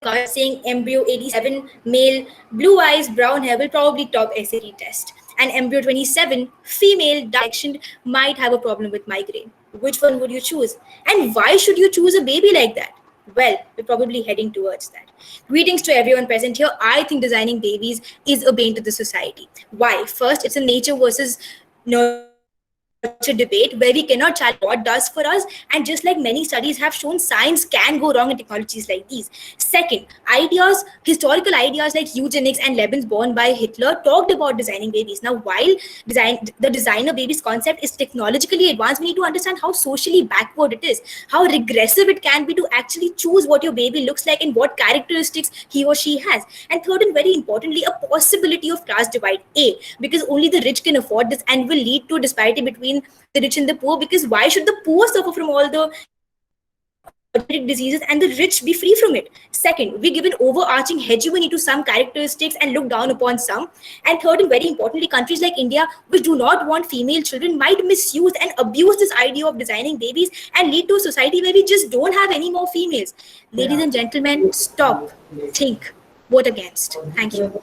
card saying embryo 87, male, blue eyes, brown hair will probably top SAT test. And embryo 27, female, direction might have a problem with migraine. Which one would you choose? And why should you choose a baby like that? Well, we're probably heading towards that. Greetings to everyone present here. I think designing babies is a bane to the society. Why? First, it's a nature versus nurture debate where we cannot challenge what does for us, and just like many studies have shown, science can go wrong in technologies like these. Second, historical ideas like eugenics and Lebensborn by Hitler talked about designing babies. Now, while the designer babies concept is technologically advanced, we need to understand how socially backward it is, how regressive it can be to actually choose what your baby looks like and what characteristics he or she has. And third, and very importantly, a possibility of class divide, because only the rich can afford this and will lead to a disparity between the rich and the poor, because why should the poor suffer from all the diseases and the rich be free from it? Second, we give an overarching hegemony to some characteristics and look down upon some. And third, and very importantly, countries like India, which do not want female children, might misuse and abuse this idea of designing babies and lead to a society where we just don't have any more females. Ladies and gentlemen, stop, think, vote against. Thank you.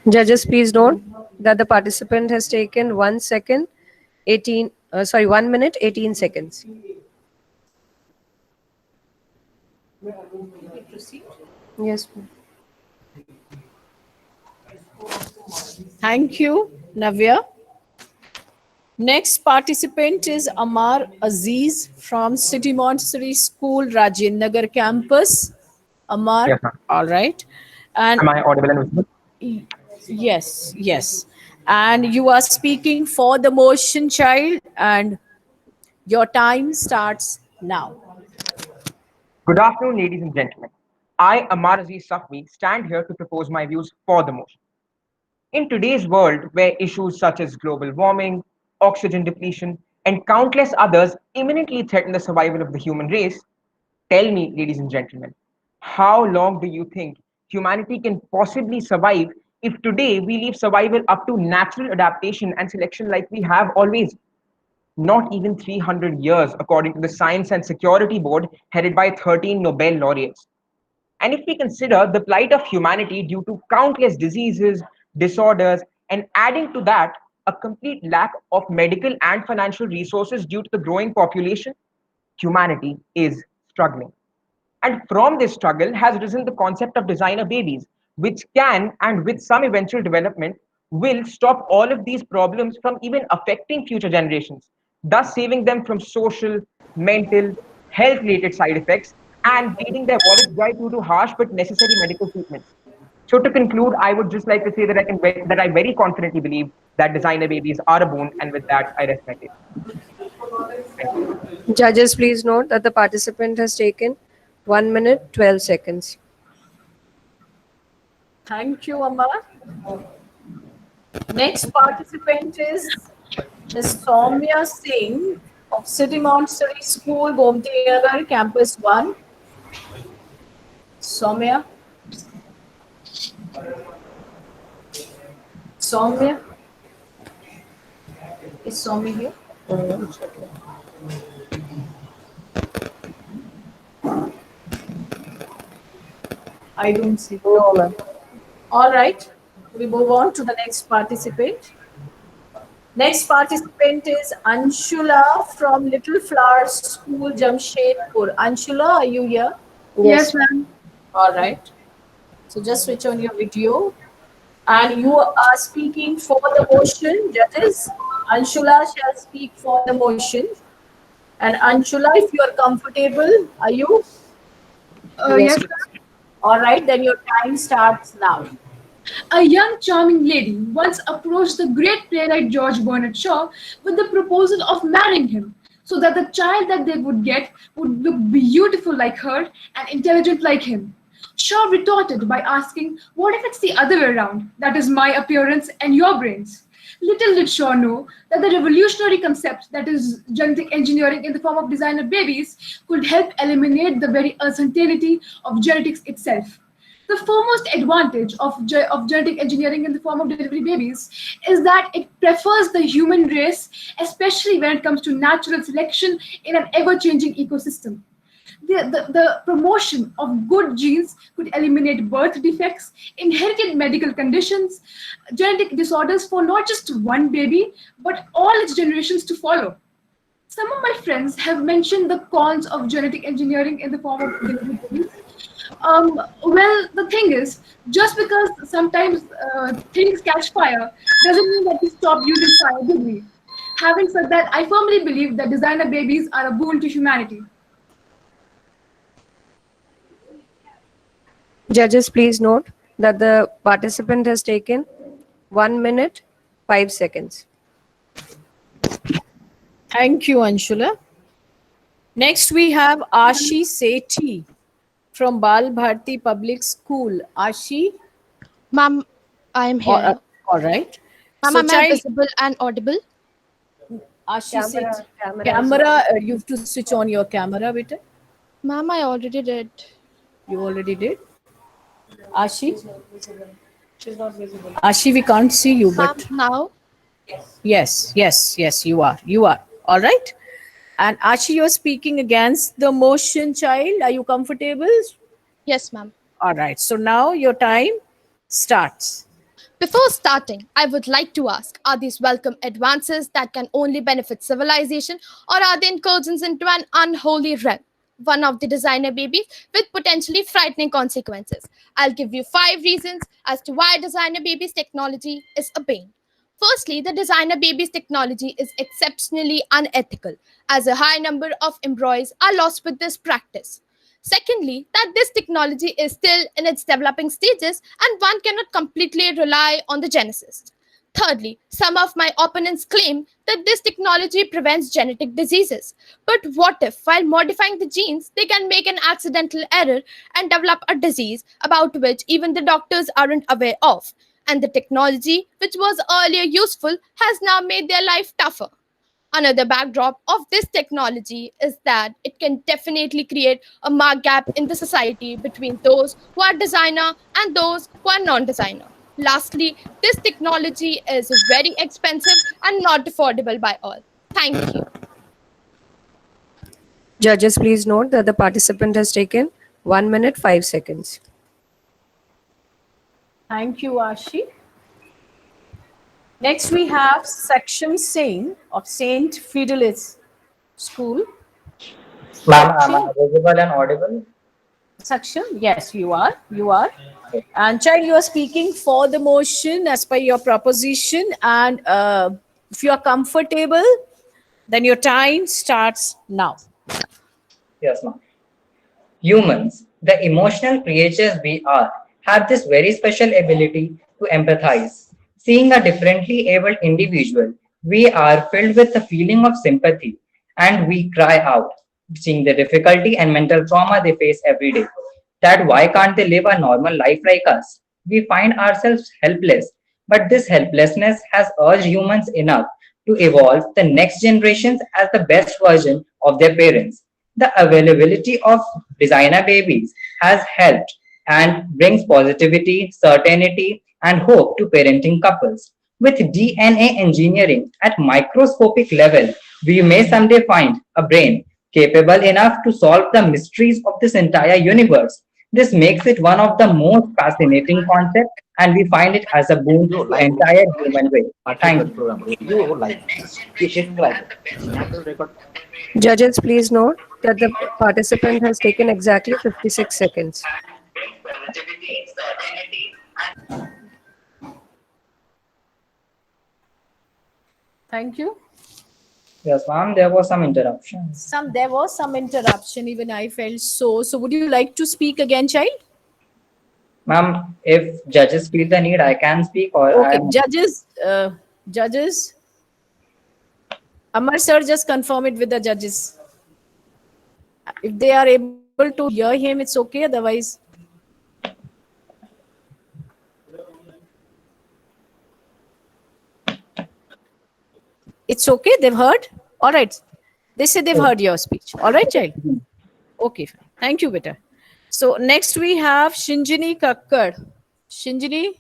Judges, please note that the participant has taken 1 minute, 18 seconds. Yes. Thank you, Navya. Next participant is Amar Aziz from City Montessori School, Rajendra Nagar campus. Amar, Yes, ma'am. all right. And Am I audible and visible? Yes, yes. And you are speaking for the motion, child, and your time starts now. Good afternoon, ladies and gentlemen. I, Amar Aziz Safwi, stand here to propose my views for the motion. In today's world, where issues such as global warming, oxygen depletion, and countless others imminently threaten the survival of the human race, tell me, ladies and gentlemen, how long do you think humanity can possibly survive if today we leave survival up to natural adaptation and selection like we have always? Not even 300 years, according to the Science and Security Board, headed by 13 Nobel laureates. And if we consider the plight of humanity due to countless diseases, disorders, and adding to that, a complete lack of medical and financial resources due to the growing population, humanity is struggling. And from this struggle has risen the concept of designer babies, which can, and with some eventual development, will stop all of these problems from even affecting future generations, thus saving them from social, mental, health related side effects and bleeding their wallets dry due to harsh but necessary medical treatments. So to conclude, I would just like to say that I very confidently believe that designer babies are a boon, and with that, I rest my case. Judges, please note that the participant has taken 1 minute 12 seconds. Thank you, Amar. Next participant is Ms. Soumya Singh of City Montessori School, Gomti Nagar, Campus 1. Soumya. Soumya. Is Soumya here? I don't see. No, ma'am. All right. We move on to the next participant. Next participant is Anshula from Little Flowers School, Jamshedpur. Anshula, are you here? Yes, ma'am. All right. So just switch on your video. And you are speaking for the motion. Judges, Anshula shall speak for the motion. And Anshula, if you are comfortable, are you? Yes, ma'am. All right, then your time starts now. A young, charming lady once approached the great playwright George Bernard Shaw with the proposal of marrying him so that the child that they would get would look beautiful like her and intelligent like him. Shaw retorted by asking, "What if it's the other way around? That is my appearance and your brains." Little did Shaw know that the revolutionary concept that is genetic engineering in the form of designer babies could help eliminate the very uncertainty of genetics itself. The foremost advantage of genetic engineering in the form of delivery babies is that it prefers the human race, especially when it comes to natural selection in an ever-changing ecosystem. The promotion of good genes could eliminate birth defects, inherited medical conditions, genetic disorders for not just one baby, but all its generations to follow. Some of my friends have mentioned the cons of genetic engineering in the form of delivery babies. Well, the thing is, just because sometimes things catch fire doesn't mean that we stop using fire, do we? Having said that, I firmly believe that designer babies are a boon to humanity. Judges, please note that the participant has taken 1 minute 5 seconds. Thank you, Anshula. Next, we have Ashi Sethi from Bal Bharti Public School. Ashi? Ma'am, I am here. All right. Ma'am, So, am I child, visible and audible? Ashi Sethi, camera, you have to switch on your camera, beta. Ma'am, I already did. You already did? Ashi? Ashi, we can't see you, but Now? yes, you are. You are. All right. And Ashi, you're speaking against the motion, child. Are you comfortable? Yes, ma'am. All right. So now your time starts. Before starting, I would like to ask, are these welcome advances that can only benefit civilization, or are they incursions into an unholy realm? One of the designer babies with potentially frightening consequences. I'll give you 5 reasons as to why designer babies technology is a bane. Firstly, the designer babies technology is exceptionally unethical, as a high number of embryos are lost with this practice. Secondly, that this technology is still in its developing stages and one cannot completely rely on the geneticists. Thirdly, some of my opponents claim that this technology prevents genetic diseases. But what if, while modifying the genes, they can make an accidental error and develop a disease about which even the doctors aren't aware of? And the technology, which was earlier useful, has now made their life tougher. Another backdrop of this technology is that it can definitely create a marked gap in the society between those who are designer and those who are non-designer. Lastly, this technology is very expensive and not affordable by all. Thank you. Judges, please note that the participant has taken 1 minute 5 seconds. Thank you, Ashi. Next, we have Section Singh of St. Fidelis School. Ma'am, am I visible and audible? Section, yes, you are. You are. And child, you are speaking for the motion as per your proposition. And if you are comfortable, then your time starts now. Yes, ma'am. Humans, the emotional creatures we are, have this very special ability to empathize. Seeing a differently abled individual, we are filled with a feeling of sympathy and we cry out, seeing the difficulty and mental trauma they face every day. That why can't they live a normal life like us? We find ourselves helpless, but this helplessness has urged humans enough to evolve the next generations as the best version of their parents. The availability of designer babies has helped and brings positivity, certainty, and hope to parenting couples. With DNA engineering at microscopic level, we may someday find a brain capable enough to solve the mysteries of this entire universe. This makes it one of the most fascinating concepts, and we find it as a boon to the entire human race. Thank you. Judges, please note that the participant has taken exactly 56 seconds. Thank you. Yes, ma'am, there was some interruption. There was some interruption. Even I felt so. So, would you like to speak again, child? Ma'am, if judges feel the need, I can speak or Okay, judges. Amar sir, just confirm it with the judges. If they are able to hear him, it's okay. Otherwise, it's okay. They've heard. All right. They say they've heard your speech. All right, child. Okay, fine. Thank you, beta. So next we have Shinjini Kakkad. Shinjini.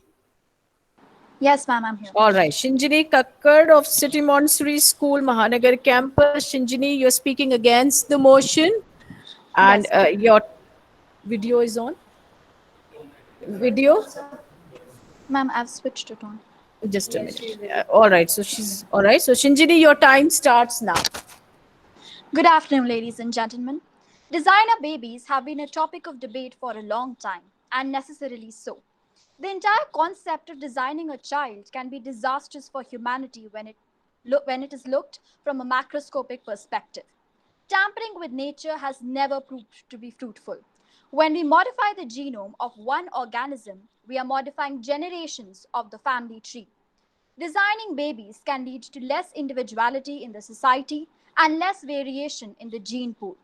Yes, ma'am, I'm here. All right. Shinjini Kakkad of City Montessori School, Mahanagar campus. Shinjini, you're speaking against the motion. And your video is on. Video? Ma'am, I've switched it on. Just a minute. All right. So she's all right. So Shinjini, your time starts now. Good afternoon, ladies and gentlemen. Designer babies have been a topic of debate for a long time, and necessarily so. The entire concept of designing a child can be disastrous for humanity when it is looked from a macroscopic perspective. Tampering with nature has never proved to be fruitful. When we modify the genome of one organism, we are modifying generations of the family tree. Designing babies can lead to less individuality in the society and less variation in the gene pool.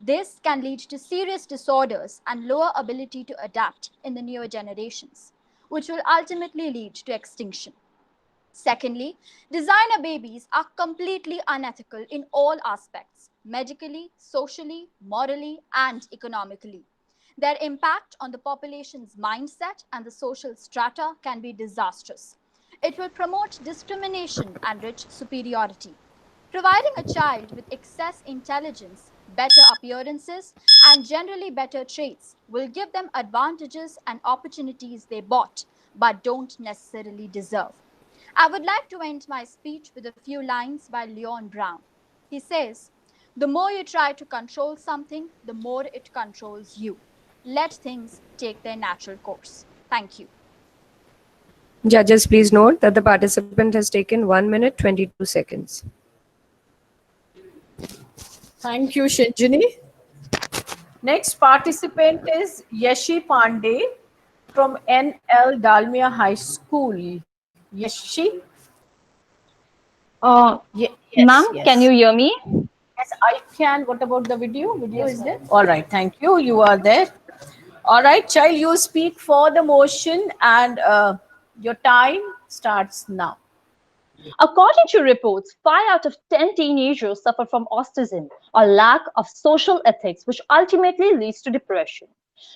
This can lead to serious disorders and lower ability to adapt in the newer generations, which will ultimately lead to extinction. Secondly, designer babies are completely unethical in all aspects, medically, socially, morally, and economically. Their impact on the population's mindset and the social strata can be disastrous. It will promote discrimination and rich superiority. Providing a child with excess intelligence, better appearances, and generally better traits will give them advantages and opportunities they bought but don't necessarily deserve. I would like to end my speech with a few lines by Leon Brown. He says, "The more you try to control something, the more it controls you. Let things take their natural course." Thank you. Judges, please note that the participant has taken 1 minute 22 seconds. Thank you, Shinjini. Next participant is Yashi Pandey from NL Dalmia High School. Yashi? Ma'am, can you hear me? Yes, I can. What about the video? Video is there? All right, thank you. You are there. All right, child, you speak for the motion and your time starts now. According to reports, 5 out of 10 teenagers suffer from autism or lack of social ethics, which ultimately leads to depression.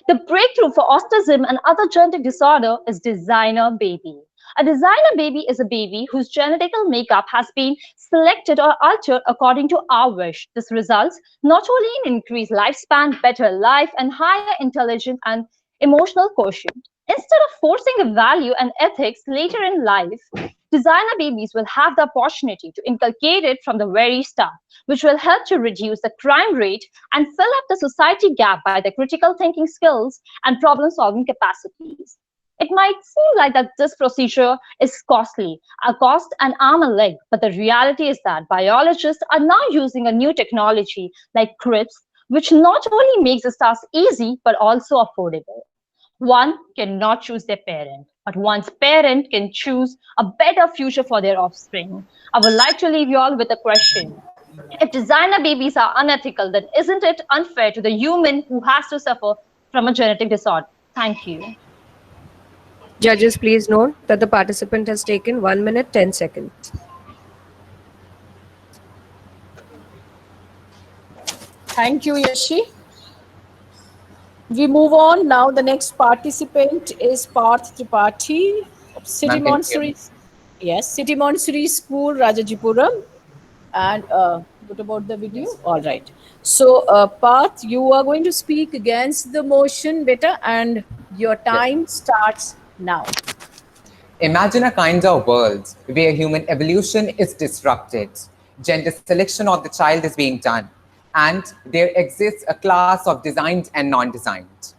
The breakthrough for autism and other genetic disorder is designer baby. A designer baby is a baby whose genetical makeup has been selected or altered according to our wish. This results not only in increased lifespan, better life, and higher intelligence and emotional quotient. Instead of forcing a value and ethics later in life, designer babies will have the opportunity to inculcate it from the very start, which will help to reduce the crime rate and fill up the society gap by their critical thinking skills and problem solving capacities. It might seem like that this procedure is costly, a cost an arm and leg, but the reality is that biologists are now using a new technology like CRISPR, which not only makes this task easy but also affordable. One cannot choose their parent, but one's parent can choose a better future for their offspring. I would like to leave you all with a question. If designer babies are unethical, then isn't it unfair to the human who has to suffer from a genetic disorder? Thank you. Judges, please note that the participant has taken 1 minute 10 seconds. Thank you, Yashi. We move on now. The next participant is Parth Tripathi of City Ma'am, can you hear Montessori. Yes, City Montessori School, Rajajipuram. And what about the video? All right. So, Parth, you are going to speak against the motion, beta, and your time starts now. Imagine a kinder world where human evolution is disrupted, gender selection of the child is being done, and there exists a class of designed and non-designed.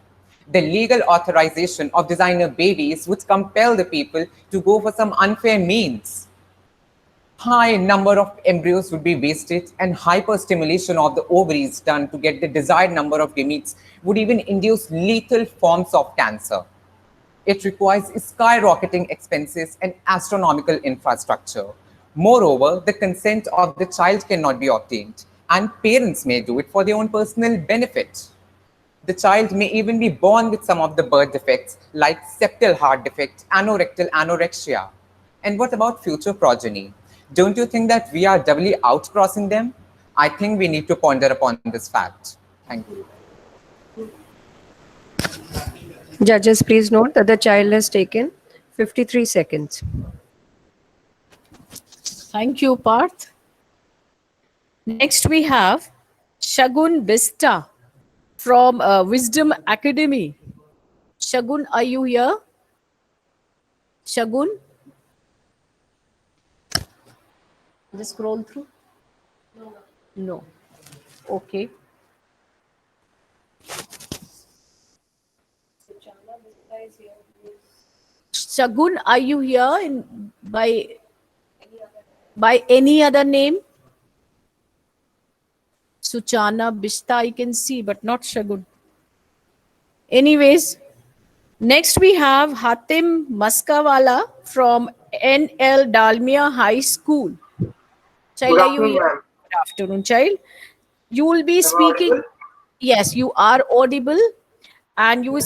The legal authorization of designer babies would compel the people to go for some unfair means. High number of embryos would be wasted, and hyperstimulation of the ovaries done to get the desired number of gametes would even induce lethal forms of cancer. It requires skyrocketing expenses and astronomical infrastructure. Moreover, the consent of the child cannot be obtained, and parents may do it for their own personal benefit. The child may even be born with some of the birth defects like septal heart defect, anorectal anorexia. And what about future progeny? Don't you think that we are doubly outcrossing them? I think we need to ponder upon this fact. Thank you. Judges, please note that the child has taken 53 seconds. Thank you, Parth. Next, we have Shagun Bista from Wisdom Academy. Shagun, are you here? Shagun? Just scroll through. No. Okay. Shagun, are you here by any other name? Suchana Bista I can see, but not Shagun. Anyways, next we have Hatim Maskawala from NL Dalmia High School. Child, Good are you afternoon, here? ma'am. Good afternoon, child. You will be Am I speaking. audible? Yes, you are audible, and your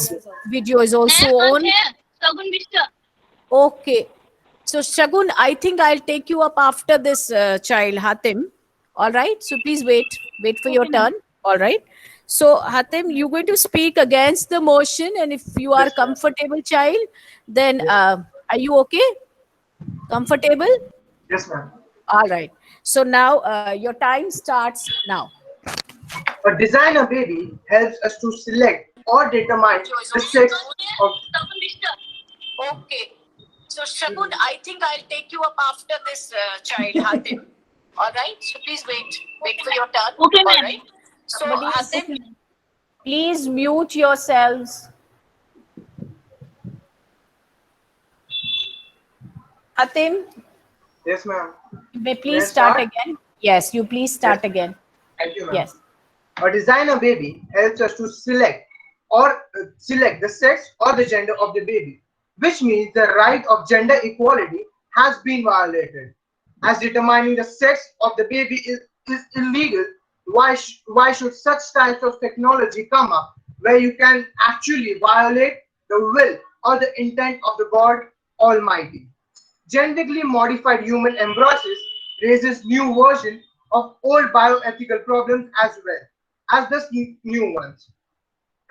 video is also on. Okay. So, Shagun, I think I'll take you up after this child, Hatim. All right. So, please wait for your turn. All right. So, Hatim, you're going to speak against the motion, and if you are comfortable, child, then are you okay? Comfortable? Yes, ma'am. All right. So, now your time starts now. A designer baby helps us to select or determine the sex of. Okay. So, Shagun, I think I'll take you up after this child, Hatim. All right. So, please wait for your turn. Okay, All ma'am. right. So, Hatim, please mute yourselves. Hatim, Yes, ma'am. you may May I please start start? again. Yes, you please start again. Thank you, ma'am. Yes. A designer baby helps us to select the sex or the gender of the baby, which means the right of gender equality has been violated. As determining the sex of the baby is illegal, why should such types of technology come up where you can actually violate the will or the intent of the God Almighty? Genetically modified human embryos raises new version of old bioethical problems as well as the new ones.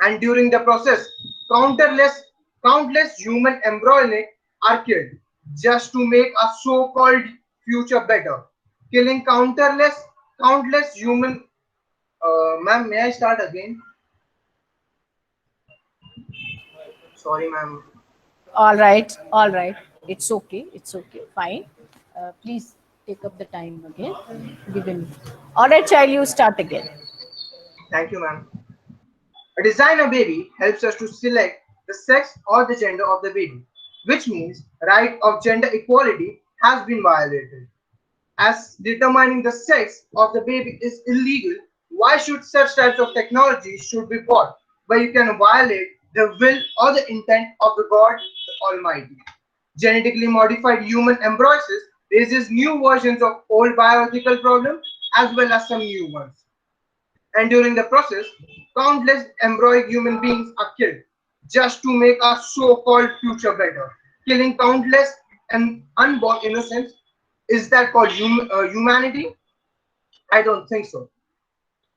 And during the process, countless human embryonic are killed just to make a so-called future better, killing countless human. Ma'am, may I start again? Sorry, ma'am. All right, all right. It's okay, fine. Please take up the time again. Given. All right, child, you start again. Thank you, ma'am. A designer baby helps us to select the sex or the gender of the baby, which means right of gender equality has been violated. As determining the sex of the baby is illegal, why should such types of technology should be bought where you can violate the will or the intent of the God Almighty? Genetically modified human embryos raises new versions of old bioethical problems as well as some new ones. And during the process, countless embryonic human beings are killed just to make our so-called future better, killing countless and unborn innocents. Is that called humanity? I don't think so.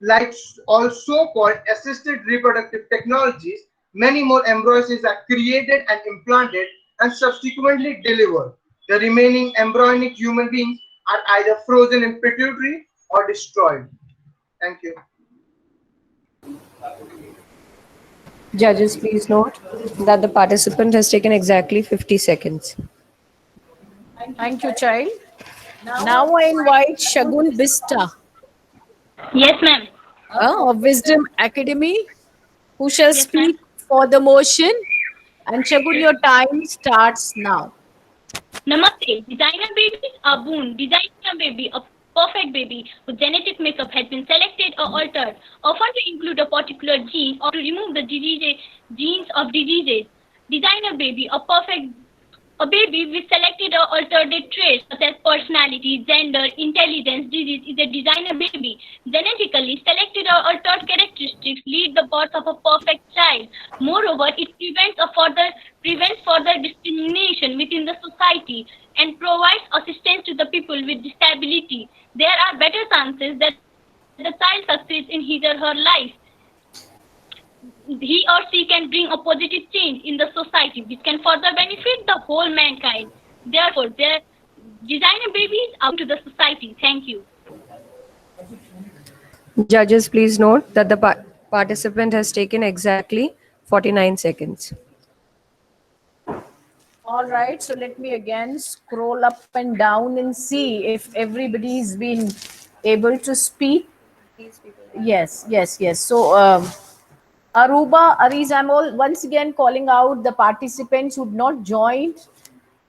Like all so-called assisted reproductive technologies, many more embryos are created and implanted and subsequently delivered. The remaining embryonic human beings are either frozen in pituitary or destroyed. Thank you. Judges, please note that the participant has taken exactly 50 seconds. Thank you, child. Now I invite Shagun Bista Yes, ma'am. of Wisdom Academy, who shall Yes, ma'am. speak for the motion. And Shagun, your time starts now. Namaste. Designer babies are boon. Designer baby, a perfect baby whose genetic makeup has been selected or altered, often to include a particular gene or to remove the genes of diseases. Designer baby, a baby with selected or altered traits such as personality, gender, intelligence, disease is a designer baby. Genetically selected or altered characteristics lead the birth of a perfect child. Moreover, it prevents further discrimination within the society and provides assistance to the people with disability. There are better chances that the child succeeds in his or her life. He or she can bring a positive change in the society which can further benefit the whole mankind. Therefore, their designer babies out to the society. Thank you. Judges, please note that the participant has taken exactly 49 seconds. All right, so let me again scroll up and down and see if everybody's been able to speak. Yes. So, Aruba, Ariz, I'm once again calling out the participants who'd not joined,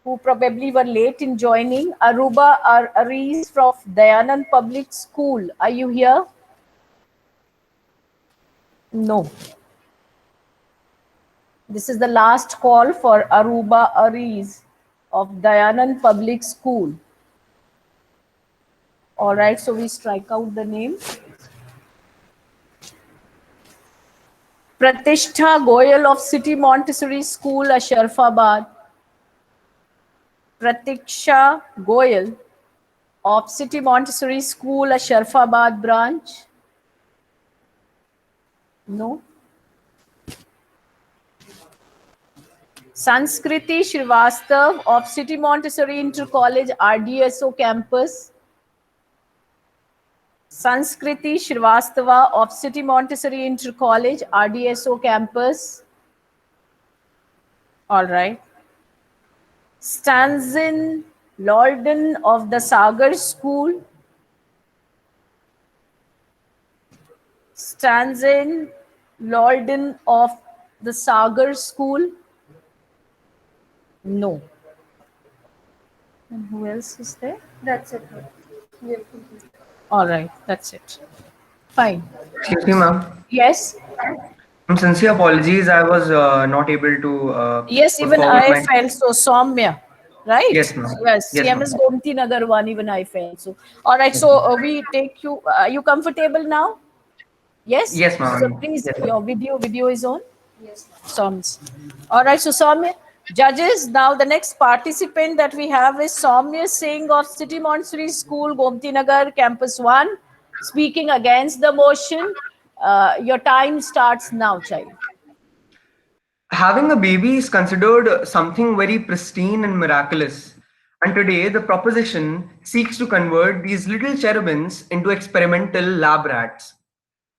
who probably were late in joining. Aruba Ariz from Dayanand Public School. Are you here? No. This is the last call for Aruba Ariz of Dayanand Public School. All right, so we strike out the name. Pratishtha Goyal of City Montessori School, Asharfabad. Pratiksha Goyal of City Montessori School, Asharfabad branch. No. Sanskriti Srivastav of City Montessori Inter College RDSO campus. Sanskriti Srivastava of City Montessori Inter College RDSO campus. All right. Stanzin Lolden of the Sagar School. Stanzin Lolden of the Sagar School. No. And who else is there? That's it. All right, that's it. Fine. Excuse me, ma'am. Yes. Sincere apologies. I was not able to Yes, put even forward I my. felt so. Soumya, right? Yes, ma'am. Yes, Yes, ma'am. CMS Gomti Nagar one, even I felt so. All right, so we take you. Are you comfortable now? Yes. Yes, So ma'am. please, Yes, your ma'am. video is on. Yes. Soms. All right. So Soumya, judges. Now the next participant that we have is Soumya Singh of City Montessori School, Gomti Nagar, Campus One, speaking against the motion. Your time starts now, child. Having a baby is considered something very pristine and miraculous. And today, the proposition seeks to convert these little cherubims into experimental lab rats.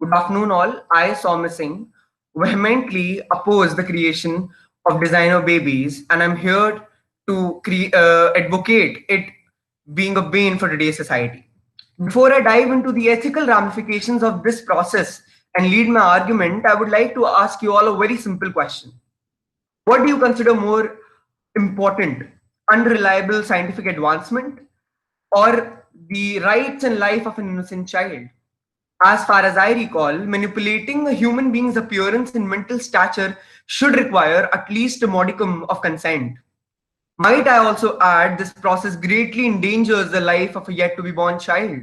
Good afternoon, all. I, Soumya Singh, vehemently oppose the creation of designer babies, and I'm here to advocate it being a bane for today's society. Before I dive into the ethical ramifications of this process and lead my argument, I would like to ask you all a very simple question. What do you consider more important, unreliable scientific advancement or the rights and life of an innocent child? As far as I recall, manipulating a human being's appearance and mental stature should require at least a modicum of consent. Might I also add, this process greatly endangers the life of a yet to be born child.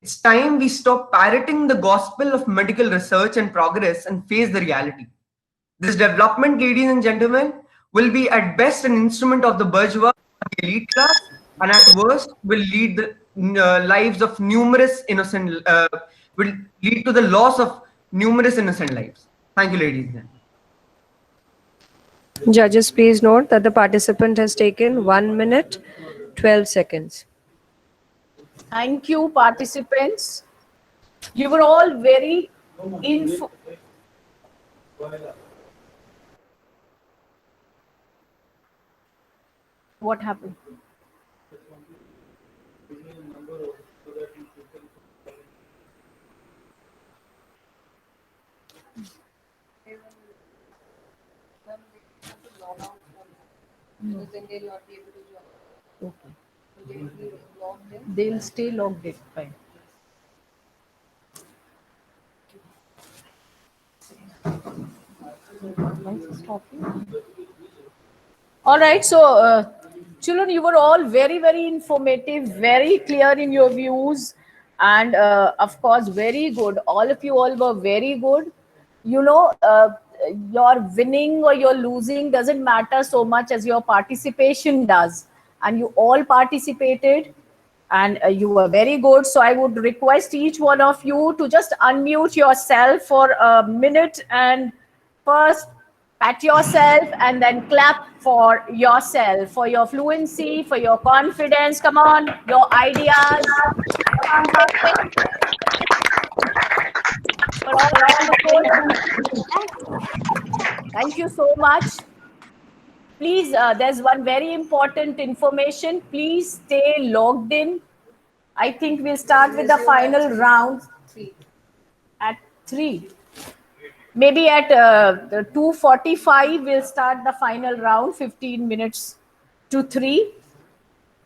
It's time we stop parroting the gospel of medical research and progress and face the reality. This development, ladies and gentlemen, will be at best an instrument of the bourgeois, the elite class, and at worst will lead the lives of numerous innocent, will lead to the loss of numerous innocent lives. Thank you, ladies and gentlemen. Judges, please note that the participant has taken 1 minute, 12 seconds. Thank you, participants. You were all very info. What happened? No. Okay. They'll stay logged in. Fine. All right. So, children, you were all very, very informative, very clear in your views, and of course, very good. All of you all were very good. You know, your winning or your losing doesn't matter so much as your participation does. And you all participated and you were very good. So I would request each one of you to just unmute yourself for a minute and first pat yourself and then clap for yourself, for your fluency, for your confidence. Come on, your ideas. Thank you so much. Please, there's one very important information. Please stay logged in. I think we'll start with the final round at 3. Maybe at 2:45, we'll start the final round, 15 minutes to 3.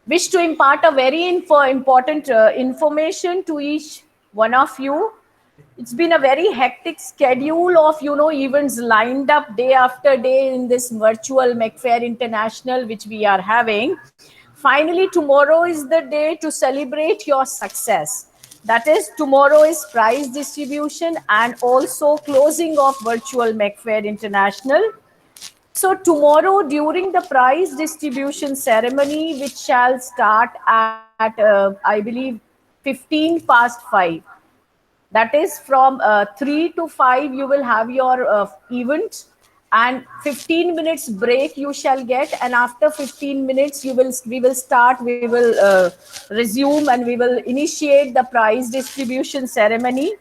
Wish to impart a very important information to each one of you. It's been a very hectic schedule of, events lined up day after day in this virtual McFair International, which we are having. Finally, tomorrow is the day to celebrate your success. That is, tomorrow is prize distribution and also closing of virtual McFair International. So tomorrow during the prize distribution ceremony, which shall start at I believe 5:15. That is from 3 to 5, you will have your event, and 15 minutes break you shall get. And after 15 minutes, we will resume and we will initiate the prize distribution ceremony.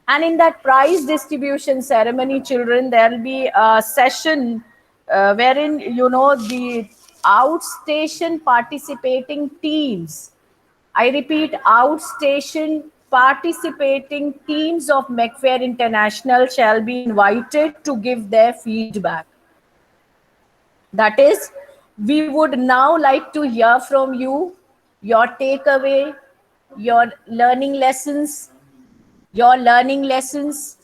And in that prize distribution ceremony, children, there will be a session wherein, the outstation participating teams, I repeat, outstation participating teams of McFair International shall be invited to give their feedback. That is, we would now like to hear from you, your takeaway, your learning lessons, your learning lessons,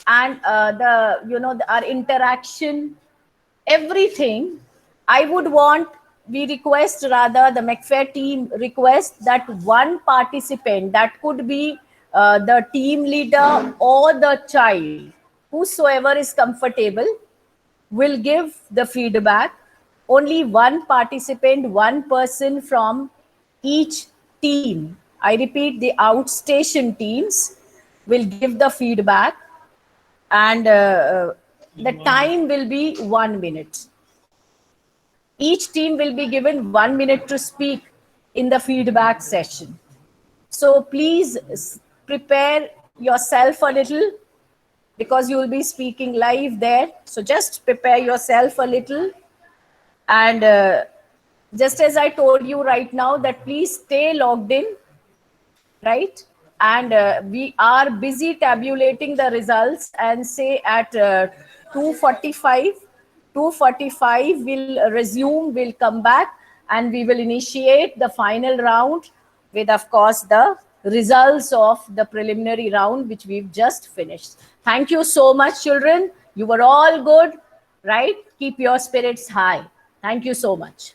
and our interaction, everything. I would want, we request rather, the McFair team request that one participant, that could be the team leader or the child, whosoever is comfortable, will give the feedback. Only one participant, one person from each team, I repeat, the outstation teams will give the feedback, and the time will be 1 minute. Each team will be given 1 minute to speak in the feedback session. So please prepare yourself a little, because you will be speaking live there. So just prepare yourself a little. And just as I told you right now, that please stay logged in, right? And we are busy tabulating the results, and say at 2:45 we'll resume, we'll come back, and we will initiate the final round with, of course, the results of the preliminary round, which we've just finished. Thank you so much, children. You were all good, right? Keep your spirits high. Thank you so much.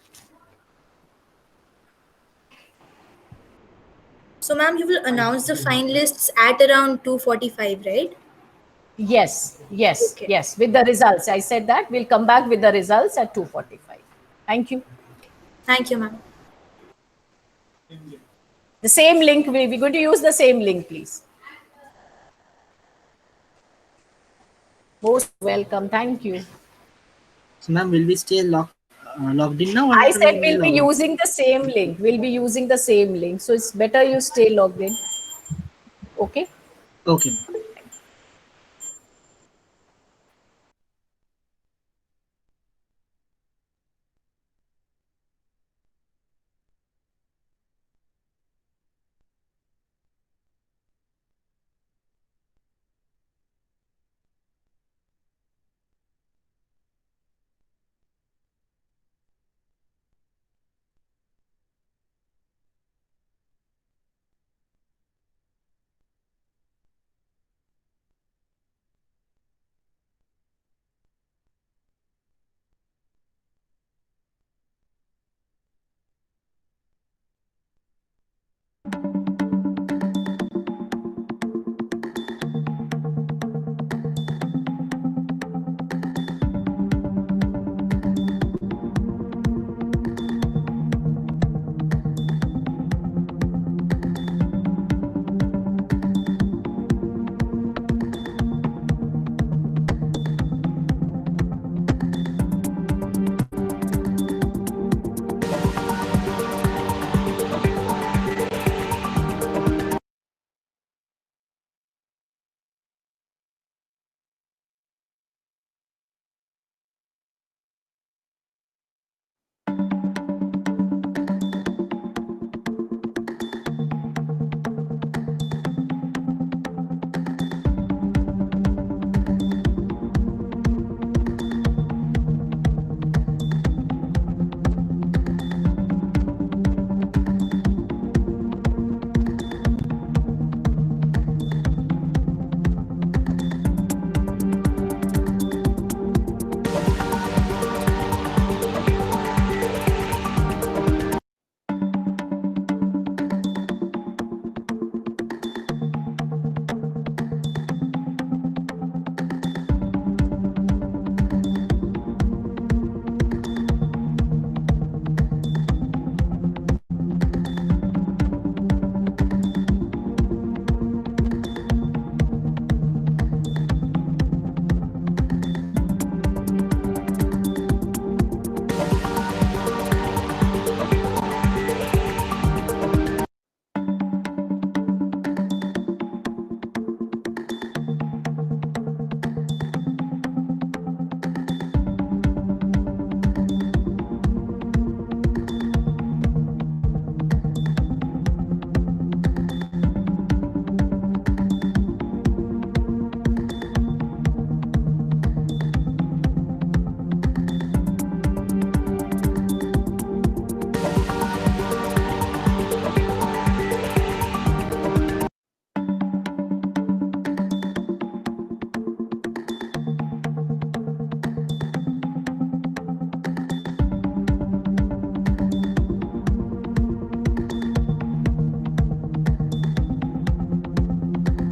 So, ma'am, you will announce the finalists at around 2:45, right? Yes, yes, with the results. I said that we'll come back with the results at 2:45. Thank you. Thank you, ma'am. The same link, we're going to use the same link, please. Most welcome. Thank you. So, ma'am, will we stay logged in now? I said we'll be using the same link. We'll be using the same link. So it's better you stay logged in. Okay? Okay.